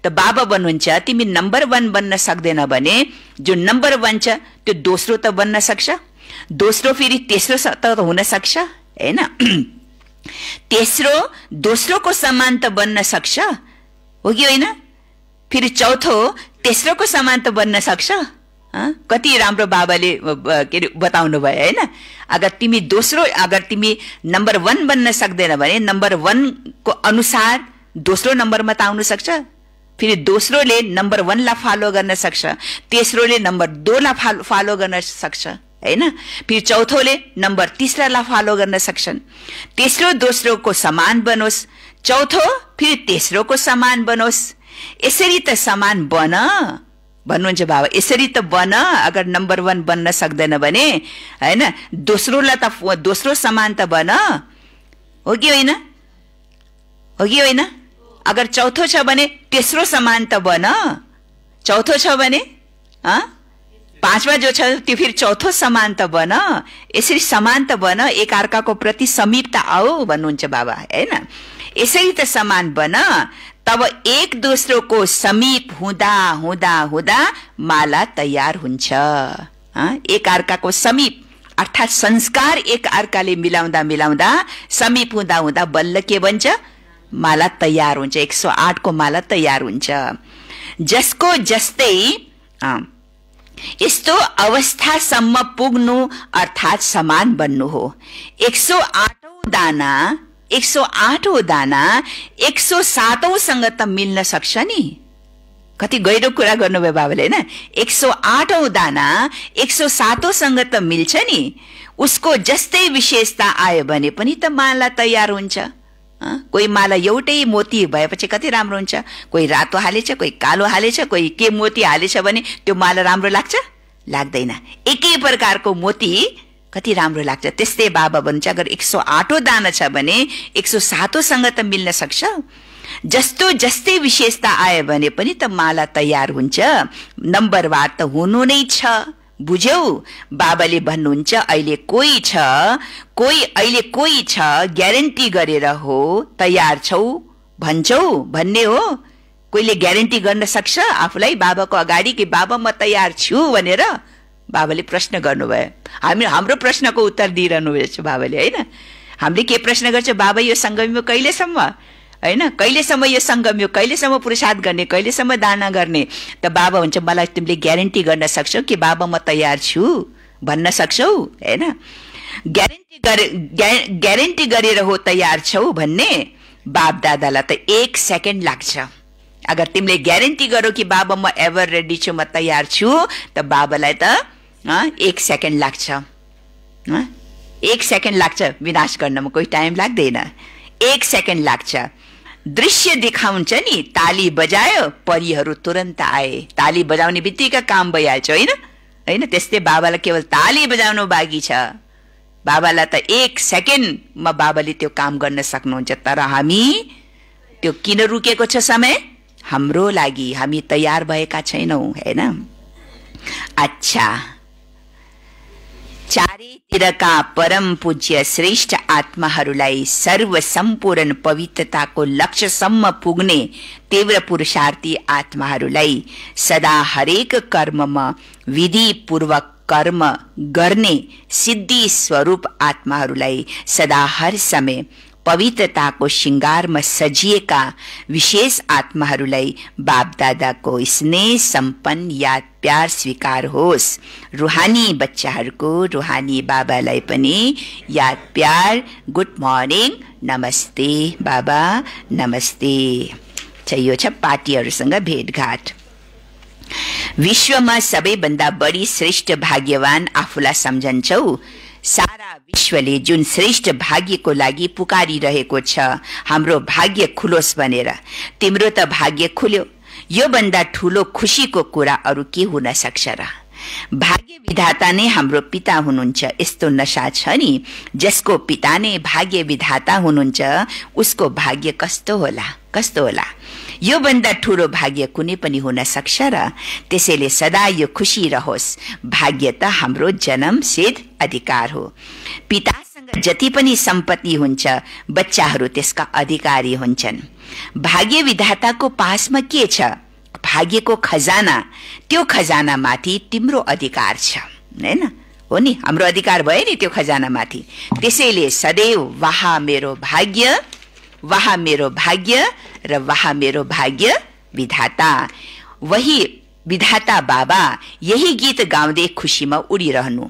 त बाबा भन्नुहुन्छ तिमी नम्बर 1 बन्न सक्दैन भने जो नम्बर 1 छ त्यो दोस्रो त बन्न सक्छ, दोस्रो फेरि तेस्रो त हुन सक्छ, होइन? तेस्रो दोस्रोको समान त बन्न सक्छ, हो कि होइन? फेरि चौथो तेस्रोको समान त बन्न सक्छ। कति राम्रो बाबाले के अरे बताउनु भयो, होइन? अगर तिमी नम्बर 1 बन्न सक्दैन भने नम्बर 1 को अनुसार दोस्रो नम्बरमा त आउन सक्छ। फेरि दोस्रोले नम्बर 1 लाई फलो गर्न सक्छ, तेस्रोले नम्बर 2 लाई फलो गर्न सक्छ, हैन? फेरि चौथोले नम्बर 3 लाई फलो गर्न सक्छन्। तेस्रो दोस्रोको समान बनोस्, चौथो फेरि तेस्रोको समान बनोस्। यसरी त समान बन भन्नुहुन्छ बाबा, यसरी त बन। अगर नम्बर 1 बन्न सक्दैन भने, हैन, दोस्रोलाई त दोस्रो समान त बन, हो कि होइन? हो कि होइन? अगर चौथो छ भने तेस्रो समान त बन। चौथो छ भने पाँचवा जो छ त्यो फेरि चौथो समान त बन। यसरी समान त बन, एक अर्काको प्रति समीप त आओ भन्नुहुन्छ बाबा, हैन? यसरी त समान बन, तब एक दोस्रोको समीप हुँदा हुँदा हुँदा माला तयार हुन्छ। एक अर्काको समीप अर्थात् संस्कार एक अर्काले मिलाउँदा मिलाउँदा समीप हुँदा हुँदा बल्ल के बन्छ? माला तयार हुन्छ। 108 को माला तयार हुन्छ। जसको जस्तै यस्तो अवस्थासम्म पुग्नु अर्थात् समान बन्नु हो। 108औं दाना 107औं सँग त मिल्न सक्छ नि। कति गहिरो कुरा गर्नुभयो बाबाले, हैन? 108औं दाना 107औं सँग त मिल्छ नि। उसको जस्तै विशेषता आयो भने पनि त माला तयार हुन्छ। कोही माला एउटै मोती भएपछि कति राम्रो हुन्छ। कोही रातो हालेछ, कोही कालो हालेछ, कोही के मोती हालेछ भने त्यो माला राम्रो लाग्छ? लाग्दैन। एकै प्रकारको मोती कति राम्रो लाग्छ। त्यस्तै बाबा भन्छ अगर 108औं दाना छ भने 107औं सँग त मिल्न सक्छ। जस्तो जस्तै विशेषता आयो भने पनि त माला तयार हुन्छ। नम्बरवार त हुनु नै छ। बुझ्यौ? बाबाले भन्नुहुन्छ अहिले कोही छ ग्यारेन्टी गरेर हो तयार छौ भन्छौ भन्ने हो। कोहीले ग्यारेन्टी गर्न सक्छ आफूलाई बाबाको अगाडि कि बाबा म तयार छु भनेर? बाबाले प्रश्न गर्नुभयो। हाम्रो प्रश्नको उत्तर दिइरहनु भएको छ बाबाले, हैन? हामीले के प्रश्न गर्छ? बाबा यो संगम कहिलेसम्म, हैन? कहिलेसम्म यो संगम, कहिलेसम्म पुरुषार्थ गर्ने, कहिलेसम्म दाना गर्ने? त बाबा हुन्छ मलाई तिमीले ग्यारेन्टी गर्न सक्छौ कि बाबा म तयार छु भन्न सक्छौ, हैन? ग्यारेन्टी गरेर हो तयार छौ भन्ने बाप दादालाई त 1 सेकेन्ड लाग्छ। अगर तिमीले ग्यारेन्टी गरौ कि बाबा म एभर रेडी छु, म तयार छु, त बाबालाई त 1 सेकेन्ड लाग्छ। 1 सेकेन्ड लाग्छ विनाश गर्नमा, कोही टाइम लाग्दैन। 1 सेकेन्ड लाग्छ। दृश्य देखाउँछ नि, ताली बजायो परीहरू तुरन्त आए। ताली बजाउने बित्तिकै काम भइहाल्छ, होइन? हैन? त्यस्तै बाबालाई केवल ताली बजाउनु बाँकी छ। बाबालाई त 1 सेकेन्डमा बाबाले त्यो काम गर्न सक्नुहुन्छ। तर हामी त्यो किन रुकेको छ समय? हाम्रो लागि हामी तयार भएका छैनौं, हैन? अच्छा, चारैतिरका परम पूज्य श्रेष्ठ आत्माहरूलाई सर्व सम्पूर्ण पवित्रताको लक्ष्यसम्म पुग्ने तीव्र पुरुषार्थी आत्माहरूलाई सदा हरेक कर्ममा विधिपूर्वक कर्म गर्ने सिद्धि स्वरूप आत्माहरूलाई सदा हर समय पवित्रताको श्रृंगारमा सजिएका विशेष आत्माहरूलाई बापदादाको स्नेह सम्पन्न याद प्यार स्वीकार होस्। रुहानी बच्चाहरूको रुहानी बाबालाई पनि याद प्यार गुड मर्निङ नमस्ते बाबा नमस्ते। यो छ पार्टीहरूसँग भेटघाट। विश्वमा सबैभन्दा बढी श्रेष्ठ भाग्यवान आफूलाई सम्झन्छौ। सारा विश्वले जुन श्रेष्ठ भाग्यको लागि पुकारिरहेको छ हाम्रो भाग्य खुलोस् भनेर, तिम्रो त भाग्य खुल्यो। यो भन्दा ठूलो खुशीको कुरा अरु के हुन सक्छ र? भाग्य विधाता नै हाम्रो पिता हुनुहुन्छ। यस्तो नशा छ नि, जसको पिता नै भाग्य विधाता हुनुहुन्छ उसको भाग्य कस्तो होला, कस्तो होला? यो भन्दा ठूलो भाग्य कुनै पनि हुन सक्छ र? त्यसैले सदा यो खुशी रहोस्। भाग्य त हाम्रो जन्मसिद्ध अधिकार हो। पितासँग जति पनि सम्पत्ति हुन्छ बच्चाहरू त्यसका अधिकारी हुन्छन्। भाग्य विधाताको पासमा के छ? भाग्यको खजाना। त्यो खजाना माथि तिम्रो अधिकार छ, हैन? हो नि, हाम्रो अधिकार भयो नि त्यो खजाना माथि। त्यसैले सदैव वाह मेरो भाग्य, वाह मेरो भाग्य र वाह मेरो भाग्य विधाता। वही विधाता बाबा यही गीत गाउँदै खुशीमा उडिरहनु।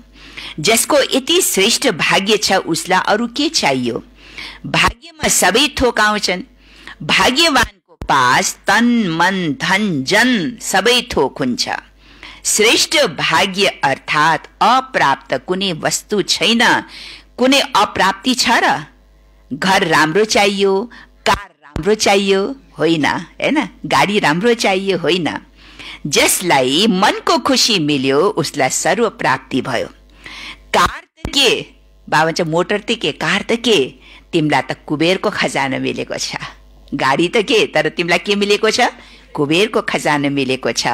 जसको यति श्रेष्ठ भाग्य छ उसलाई अरु के चाहियो? भाग्यमा सबै थोक आउँछन्। भाग्यवानको पास तन मन धन जन सबै थोक हुन्छ। श्रेष्ठ भाग्य अर्थात अप्राप्त कुनै वस्तु छैन। कुनै अप्राप्ति छ र? घर राम्रो चाहियो, कार राम्रो चाहियो होइन, हैन? गाडी राम्रो चाहियो होइन। जसलाई मनको खुशी मिल्यो उसलाई सर्व प्राप्ति भयो। कार त के बाबा चाहिँ मोटर त के, कार त के, तिमीलाई त कुबेरको खजाना मिलेको छ। गाडी त के, तर तिमीलाई के मिलेको छ? कुबेरको खजाना मिलेको छ।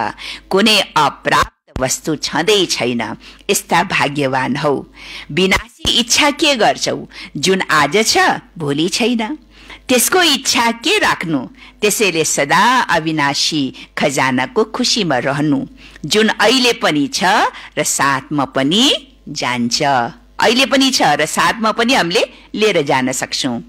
कुनै अप्राप्त वस्तु छँदै छैन। यस्ता भाग्यवान हौ। विनाशी इच्छा के गर्छौ? जुन आज छ भोलि छैन। त्यसको इच्छा के राख्नु? त्यसैले सदा अविनाशी खजानाको खुशीमा रहनु, जुन अहिले पनि छ र साथमा पनि जान्छ। अहिले पनि छ र साथमा पनि हामीले लिएर जान सक्छौं।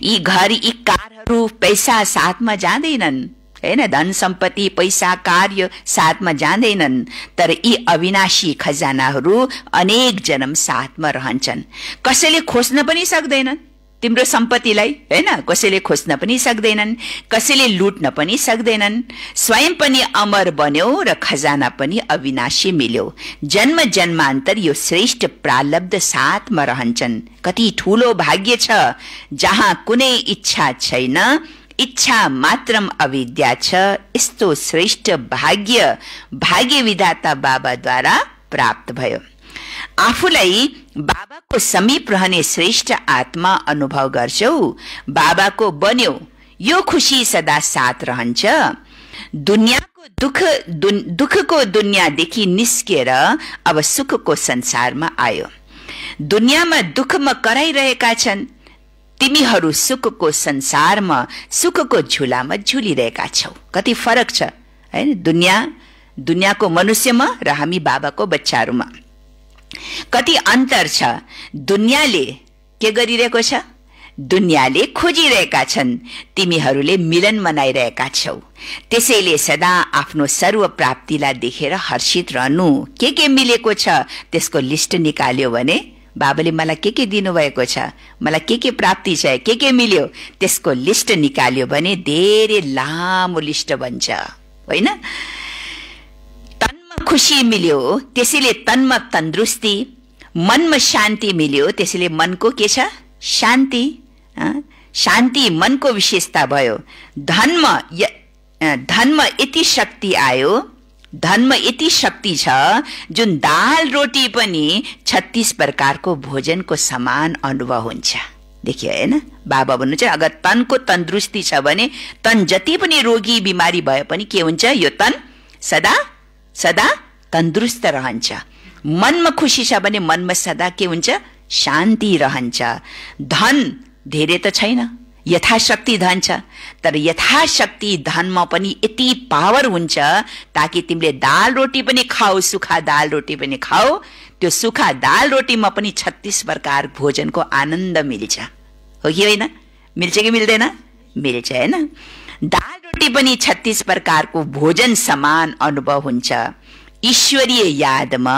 यी घर, यी कारहरू, पैसा साथमा जाँदैनन्, हैन? धन सम्पत्ति, पैसा, कार्य साथमा जाँदैनन्। तर यी अविनाशी खजानाहरू अनेक जन्म साथमा रहन्छन्। कसैले खोज्न पनि सक्दैनन् तिम्रो सम्पत्तिलाई, हैन? कसैले खोज्न पनि सक्दैनन्, कसैले लुट्न पनि सक्दैनन्। स्वयं पनि अमर बन्यो र खजाना पनि अविनाशी मिल्यो। जन्म जन्मान्तर यो श्रेष्ठ प्रालब्ध साथमा रहन्छन्। कति ठूलो भाग्य छ जहाँ कुनै इच्छा छैन, इच्छा मात्रम अविद्या छ। यस्तो श्रेष्ठ भाग्य भाग्य विधाता बाबाद्वारा प्राप्त भयो। आफूलाई बाबाको समीप रहने श्रेष्ठ आत्मा अनुभव गर्छौ। बाबाको बन्यो, यो खुशी सदा साथ रहन्छ। दुनियाँको दुखको दुनियाँदेखि निस्केर अब सुखको संसारमा आयो। दुनियाँमा दुखमा कराइरहेका छन्, तिमीहरू सुखको संसारमा सुखको झुलामा झुलिरहेका छौ। कति फरक छ, हैन? दुनियाँको मनुष्यमा र हामी बाबाको बच्चाहरूमा कति अन्तर छ। दुनियाँले के गरिरहेको छ? दुनियाँले खोजिरहेका छन्, तिमीहरूले मिलन मनाइरहेका छौ। त्यसैले सदा आफ्नो सर्व प्राप्तिलाई देखेर हर्षित रहनु। के मिलेको छ त्यसको लिस्ट निकाल्यो भने बाबाले मलाई के दिनुभएको छ, मलाई के प्राप्ति छ, के मिल्यो, त्यसको लिस्ट निकाल्यो भने धेरै लामो लिस्ट बन्छ, होइन? तनमा खुशी मिल्यो त्यसैले तनमा तन्दुरुस्ती, मनमा शान्ति मिल्यो त्यसैले मनको के छ? शान्ति। शान्ति मनको विशेषता भयो। धनमा यति शक्ति आयो, धनमा यति शक्ति छ जुन दाल रोटी पनि 36 प्रकारको भोजनको समान अनुभव हुन्छ। देखियो हैन? बाबा भन्नुहुन्छ अगर तनको तन्दुरुस्ती छ भने तन जति पनि रोगी बिमारी भए पनि के हुन्छ? यो तन सदा सदा तन्दुरुस्त रहन्छ। मनमा खुसी छ भने मनमा सदा के हुन्छ? शान्ति रहन्छ। धन धेरै त छैन, यथाशक्ति धन छ, तर यथाशक्ति धनमा पनि यति पावर हुन्छ ताकि तिमीले दाल रोटी पनि खाऊ, सुखा दाल रोटी पनि खाऊ। त्यो सुखा दाल रोटीमा पनि 36 प्रकार भोजनको आनन्द मिल्छ, हो कि होइन? मिल्छ कि मिल्दैन? मिल्छ हैन? दाल रोटी पनि 36 प्रकारको भोजन समान अनुभव हुन्छ। ईश्वरीय यादमा,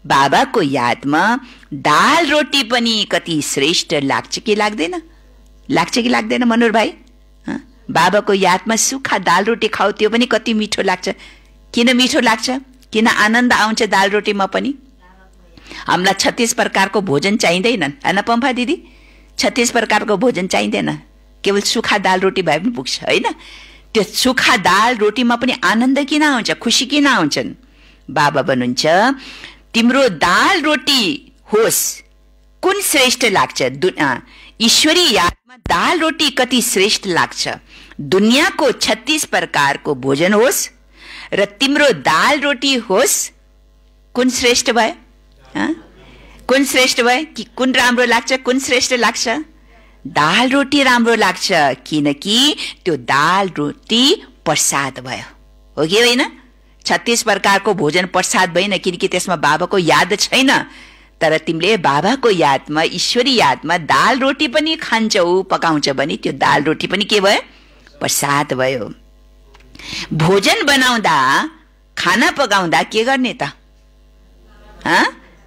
बाबाको यादमा दाल रोटी पनि कति श्रेष्ठ लाग्छ कि लाग्दैन? लाग्छ कि लाग्दैन मनोहर भाइ? बाबाको यादमा सुखा दाल रोटी खाऊ, त्यो पनि कति मिठो लाग्छ। किन मिठो लाग्छ? किन आनन्द आउँछ दाल रोटीमा पनि? हामीलाई 36 प्रकारको भोजन चाहिँदैन, हैन पम्फा दिदी? 36 प्रकारको भोजन चाहिँदैन, केवल सुखा दाल रोटी भए पनि पुग्छ, होइन? त्यो सुखा दाल रोटीमा पनि आनन्द किन आउँछ, खुसी किन आउँछन्? बाबा भन्नुहुन्छ तिम्रो दाल रोटी होस्, कुन श्रेष्ठ लाग्छ? ईश्वरी यादमा दाल रोटी कति श्रेष्ठ लाग्छ। दुनियाँको 36 प्रकारको भोजन होस् र तिम्रो दाल रोटी होस्, कुन श्रेष्ठ भयो? कुन श्रेष्ठ भयो? कि कुन राम्रो लाग्छ? कुन श्रेष्ठ लाग्छ? दाल रोटी राम्रो लाग्छ, किनकि त्यो दाल रोटी प्रसाद भयो, हो कि होइन? 36 प्रकारको भोजन प्रसाद भएन, किनकि त्यसमा बाबाको याद छैन। तर तिमीले बाबाको यादमा, ईश्वरी यादमा दाल रोटी पनि खान्छौ, पकाउँछ भने त्यो दाल रोटी पनि के भयो? प्रसाद भयो। भोजन बनाउँदा, खाना पकाउँदा के गर्ने त?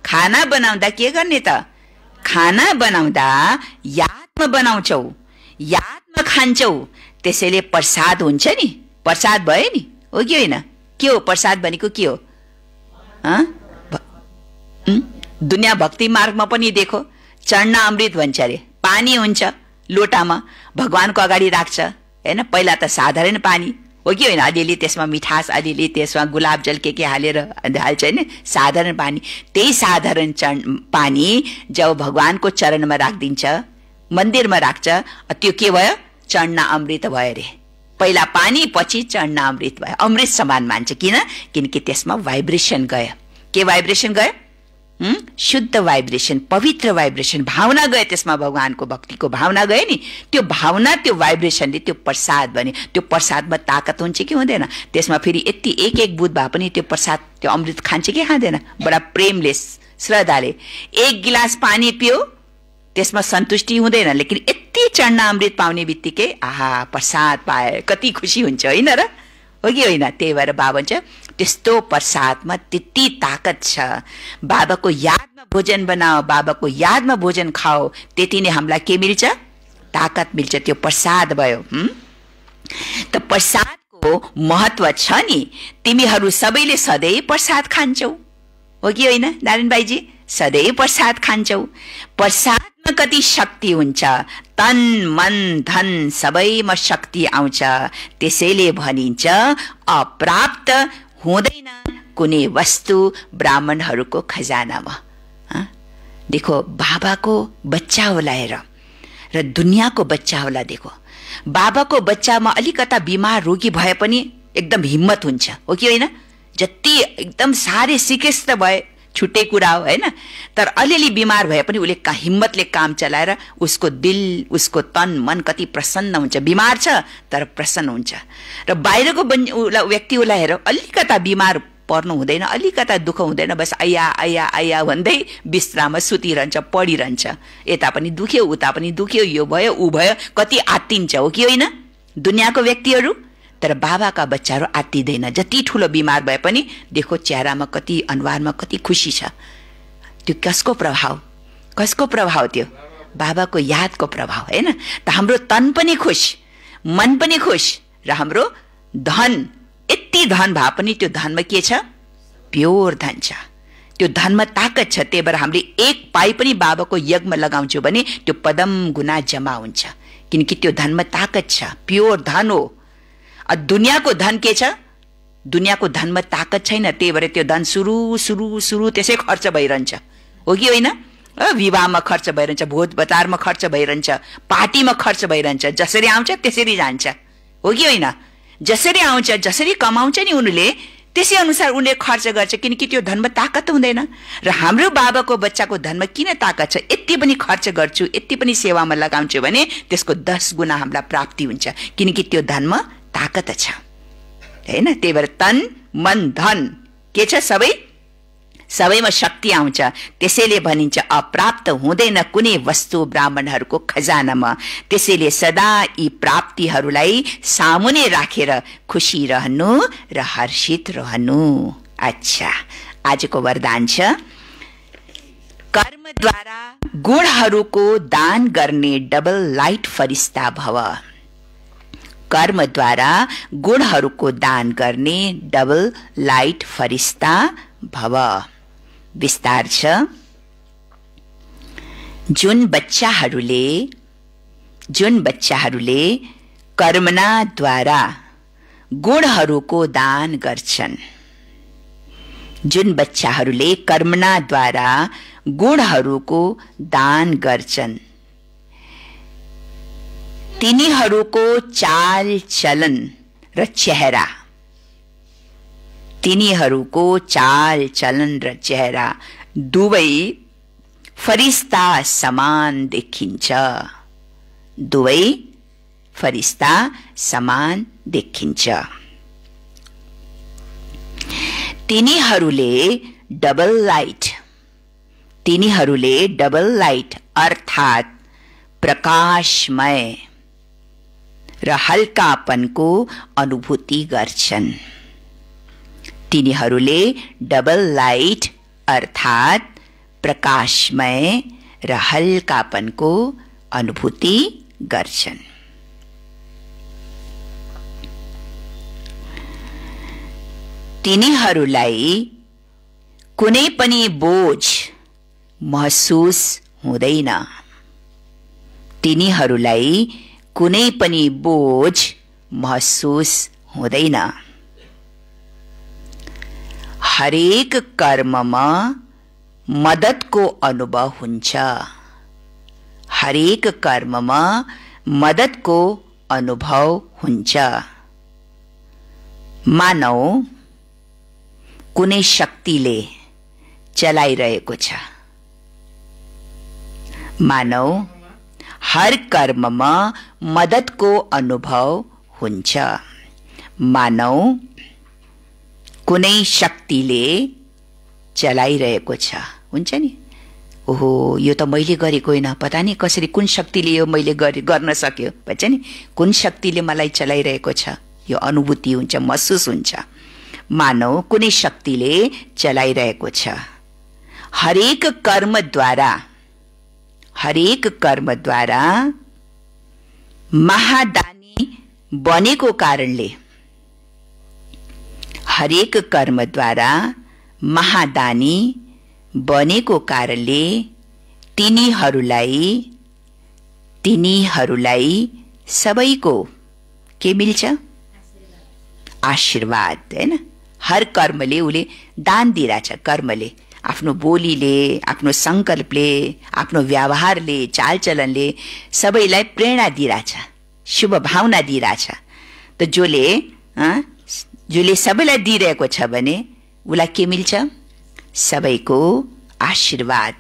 खाना बनाउँदा के गर्ने त? खाना बनाउँदा यादमा बनाउँछौ, यादमा खान्छौ, त्यसैले प्रसाद हुन्छ नि, प्रसाद भयो नि, हो कि होइन? के हो प्रसाद भनेको? के हो? दुनियाँ भक्ति मार्गमा पनि देखो, चढ्न अमृत भन्छ अरे। पानी हुन्छ लोटामा, भगवानको अगाडि राख्छ, हैन? पहिला त साधारण पानी, हो कि होइन? अलिअलि त्यसमा मिठास, अलिअलि त्यसमा गुलाब जल के हालेर हाल्छ हैन? साधारण पानी। त्यही साधारण पानी जब भगवानको चरणमा राखिदिन्छ, मन्दिरमा राख्छ, त्यो के भयो? चढ्न अमृत भयो अरे। पहिला पानी, पछि चढ्न अमृत भयो। अमृत समान मान्छ, किनकि त्यसमा भाइब्रेसन गयो। के भाइब्रेसन गयो? शुद्ध भाइब्रेसन, पवित्र भाइब्रेसन, भावना गयो त्यसमा, भगवानको भक्तिको भावना गयो नि। त्यो भावना, त्यो भाइब्रेसनले त्यो प्रसाद बने। त्यो प्रसादमा ताकत हुन्छ कि हुँदैन? त्यसमा फेरि यति एक बुँद भए पनि त्यो प्रसाद, त्यो अमृत खान्छ कि खाँदैन? बडा प्रेमले, श्रद्धाले। 1 गिलास पानी पियो, त्यसमा सन्तुष्टि हुँदैन, लेकिन यति चढ्न अमृत पाउने बित्तिकै आहा प्रसाद पाए कति खुसी हुन्छ, होइन र? हो कि होइन? त्यही भएर बाबा भन्छ त्यस्तो प्रसादमा त्यति ताकत छ। बाबाको यादमा भोजन बनाओ, बाबाको यादमा भोजन खाओ, त्यति नै हामीलाई के मिल्छ? ताकत मिल्छ। त्यो प्रसाद भयो। त प्रसादको महत्व छ नि। तिमीहरू सबैले सधैँ प्रसाद खान्छौ, हो कि होइन नारायण भाइजी? सधैँ प्रसाद खान्छौ। प्रसादमा कति शक्ति हुन्छ, तन मन धन सबैमा शक्ति आउँछ। त्यसैले भनिन्छ अप्राप्त हुँदैन कुनै वस्तु ब्राह्मणहरूको खजानामा। देखो, बाबाको बच्चा होला हेर र दुनियाँको बच्चा होला। देखो, बाबाको बच्चामा अलिकता बिमार रोगी भए पनि एकदम हिम्मत हुन्छ, हो कि होइन? जति एकदम साह्रै सिकेस्त भए छुट्टै कुरा हो, होइन? तर अलिअलि बिमार भए पनि उसले हिम्मतले काम चलाएर उसको दिल, उसको तन मन कति प्रसन्न हुन्छ। बिमार छ तर प्रसन्न हुन्छ। र बाहिरको व्यक्ति उसलाई हेर, अलिकता बिमार पर्नु हुँदैन, अलिकता दुःख हुँदैन, बस आया आया आया भन्दै बिस्तारामा सुतिरहन्छ, पढिरहन्छ। यता पनि दुख्यो, उता पनि दुख्यो, यो भयो ऊ भयो, कति आत्तिन्छ, हो कि होइन? दुनियाँको व्यक्तिहरू। तर बाबाका बच्चाहरू आत्तिदैन। जति ठुलो बिमार भए पनि देखो चेहरामा कति, अनुहारमा कति खुसी छ। त्यो कसको प्रभाव? कसको प्रभाव? त्यो बाबाको यादको प्रभाव, होइन? त हाम्रो तन पनि खुश, मन पनि खुश, र हाम्रो धन, यति धन भए पनि त्यो धनमा के छ? प्योर धन छ। त्यो धनमा ताकत छ। त्यही भएर हामीले 1 पाइ पनि बाबाको यज्ञमा लगाउँछौँ भने त्यो पदम गुना जमा हुन्छ, किनकि त्यो धनमा ताकत छ, प्योर धन हो। दुनियाँको धन के छ? दुनियाँको धनमा ताकत छैन। त्यही भएर त्यो धन सुरु त्यसै खर्च भइरहन्छ, हो कि होइन? विवाहमा खर्च भइरहन्छ, भोज बजारमा खर्च भइरहन्छ, पार्टीमा खर्च भइरहन्छ। जसरी आउँछ त्यसरी जान्छ, हो कि होइन? जसरी आउँछ, जसरी कमाउँछ नि उनीहरूले, त्यसै अनुसार उनले खर्च गर्छ, किनकि त्यो धनमा ताकत हुँदैन। र हाम्रो बाबाको बच्चाको धनमा किन ताकत छ? यति पनि खर्च गर्छु, यति पनि सेवामा लगाउँछु भने त्यसको 10 गुणा हामीलाई प्राप्ति हुन्छ, किनकि त्यो धनमा ताकत छ, हैन? त्यही भएर तन मन धन के छ? सबैमा शक्ति आउँछ। त्यसैले भनिन्छ अप्राप्त हुँदैन कुनै वस्तु ब्राह्मणहरूको खजानामा। त्यसैले सदा यी प्राप्तिहरूलाई सामुने राखेर खुसी रहनु र हर्षित रहनु। अच्छा, आजको वरदान छ कर्मद्वारा गुणहरूको दान गर्ने डबल लाइट फरिस्ता भव। कर्मद्वारा गुणहरूको दान गर्ने डबल लाइट फरिस्ता भव। विस्तार छ, जुन बच्चाहरूले कर्मनाद्वारा गुणहरूको दान गर्छन्, जुन बच्चाहरूले कर्मनाद्वारा गुणहरूको दान गर्छन्, तिनीहरूको चाल चलन र चेहरा, तिनीहरूको चाल चलन र चेहरा दुवै फरिस्ता समान देखिन्छ, दुवै फरिस्ता समान देखिन्छ। तिनीहरूले डबल लाइट अर्थात् प्रकाशमय र हल्कापनको अनुभूति गर्छन्। तिनीहरूले डबल लाइट अर्थात् प्रकाशमय र हल्कापनको अनुभूति गर्छन्। तिनीहरूलाई कुनै पनि बोझ महसुस हुँदैन, तिनीहरूलाई कुनै पनि बोझ महसुस हुँदैन। हरेक कर्ममा मद्दतको अनुभव हुन्छ, हरेक कर्ममा मद्दतको अनुभव हुन्छ। मानव कुनै शक्तिले चलाइरहेको छ, मानव हर कर्ममा मद्दतको अनुभव हुन्छ। मानव कुनै शक्तिले चलाइरहेको छ, हुन्छ नि। ओहो, यो त मैले गरेको होइन, पता नि कसरी कुन शक्तिले यो मैले गर्न सक्यो, भन्छ नि, कुन शक्तिले मलाई चलाइरहेको छ, यो अनुभूति हुन्छ, महसुस हुन्छ। मानव कुनै शक्तिले चलाइरहेको छ। हरेक कर्मद्वारा महादानी बनेको कारणले, हरेक कर्मद्वारा महादानी बनेको कारणले तिनीहरूलाई सबैको के मिल्छ? आशीर्वाद, हैन? हर कर्मले उसले दान दिइरहेछ। कर्मले आफ्नो बोलीले, आफ्नो संकल्पले, आफ्नो व्यवहारले, चालचलनले सबैलाई प्रेरणा दिइरहेछ, शुभ भावना दिइरहेछ। त जसले सबैलाई दिइरहेको छ भने उसलाई के मिल्छ? सबैको आशीर्वाद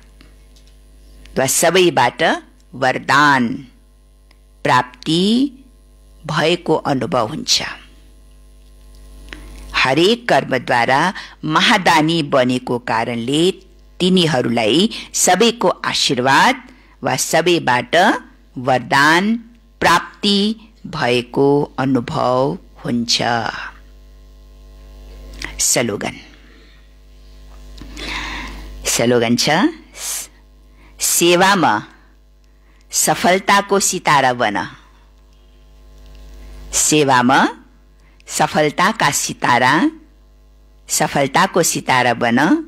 वा सबैबाट वरदान प्राप्ति भएको अनुभव हुन्छ। हरेक कर्मद्वारा महादानी बनेको कारणले तिनीहरूलाई सबैको आशीर्वाद वा सबैबाट वरदान प्राप्ति भएको अनुभव हुन्छ। स्लोगन छ, सेवामा सफलताको सितारा बन। सेवामा सफलताको सितारा बन,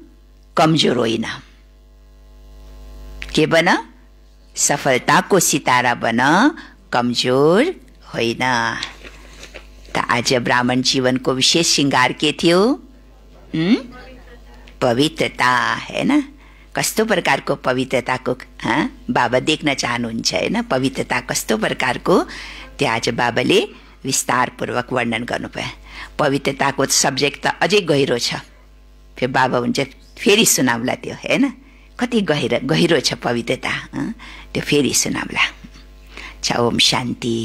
कमजोर होइन। के बन? सफलताको सितारा बन, कमजोर होइन। त आज ब्राह्मण जीवनको विशेष श्रृंगार के थियो? पवित्रता, हैन? कस्तो प्रकारको पवित्रताको बाबा देख्न चाहनुहुन्छ, हैन? पवित्रता कस्तो प्रकारको त्यो आज बाबाले विस्तारपूर्वक वर्णन गर्नुभयो। पवित्रताको सब्जेक्ट त अझै गहिरो छ। फेरि बाबा हुन्छ फेरि सुनाउला त्यो, होइन? कति गहिरो छ पवित्रता, त्यो फेरि सुनाउला। ओम शान्ति।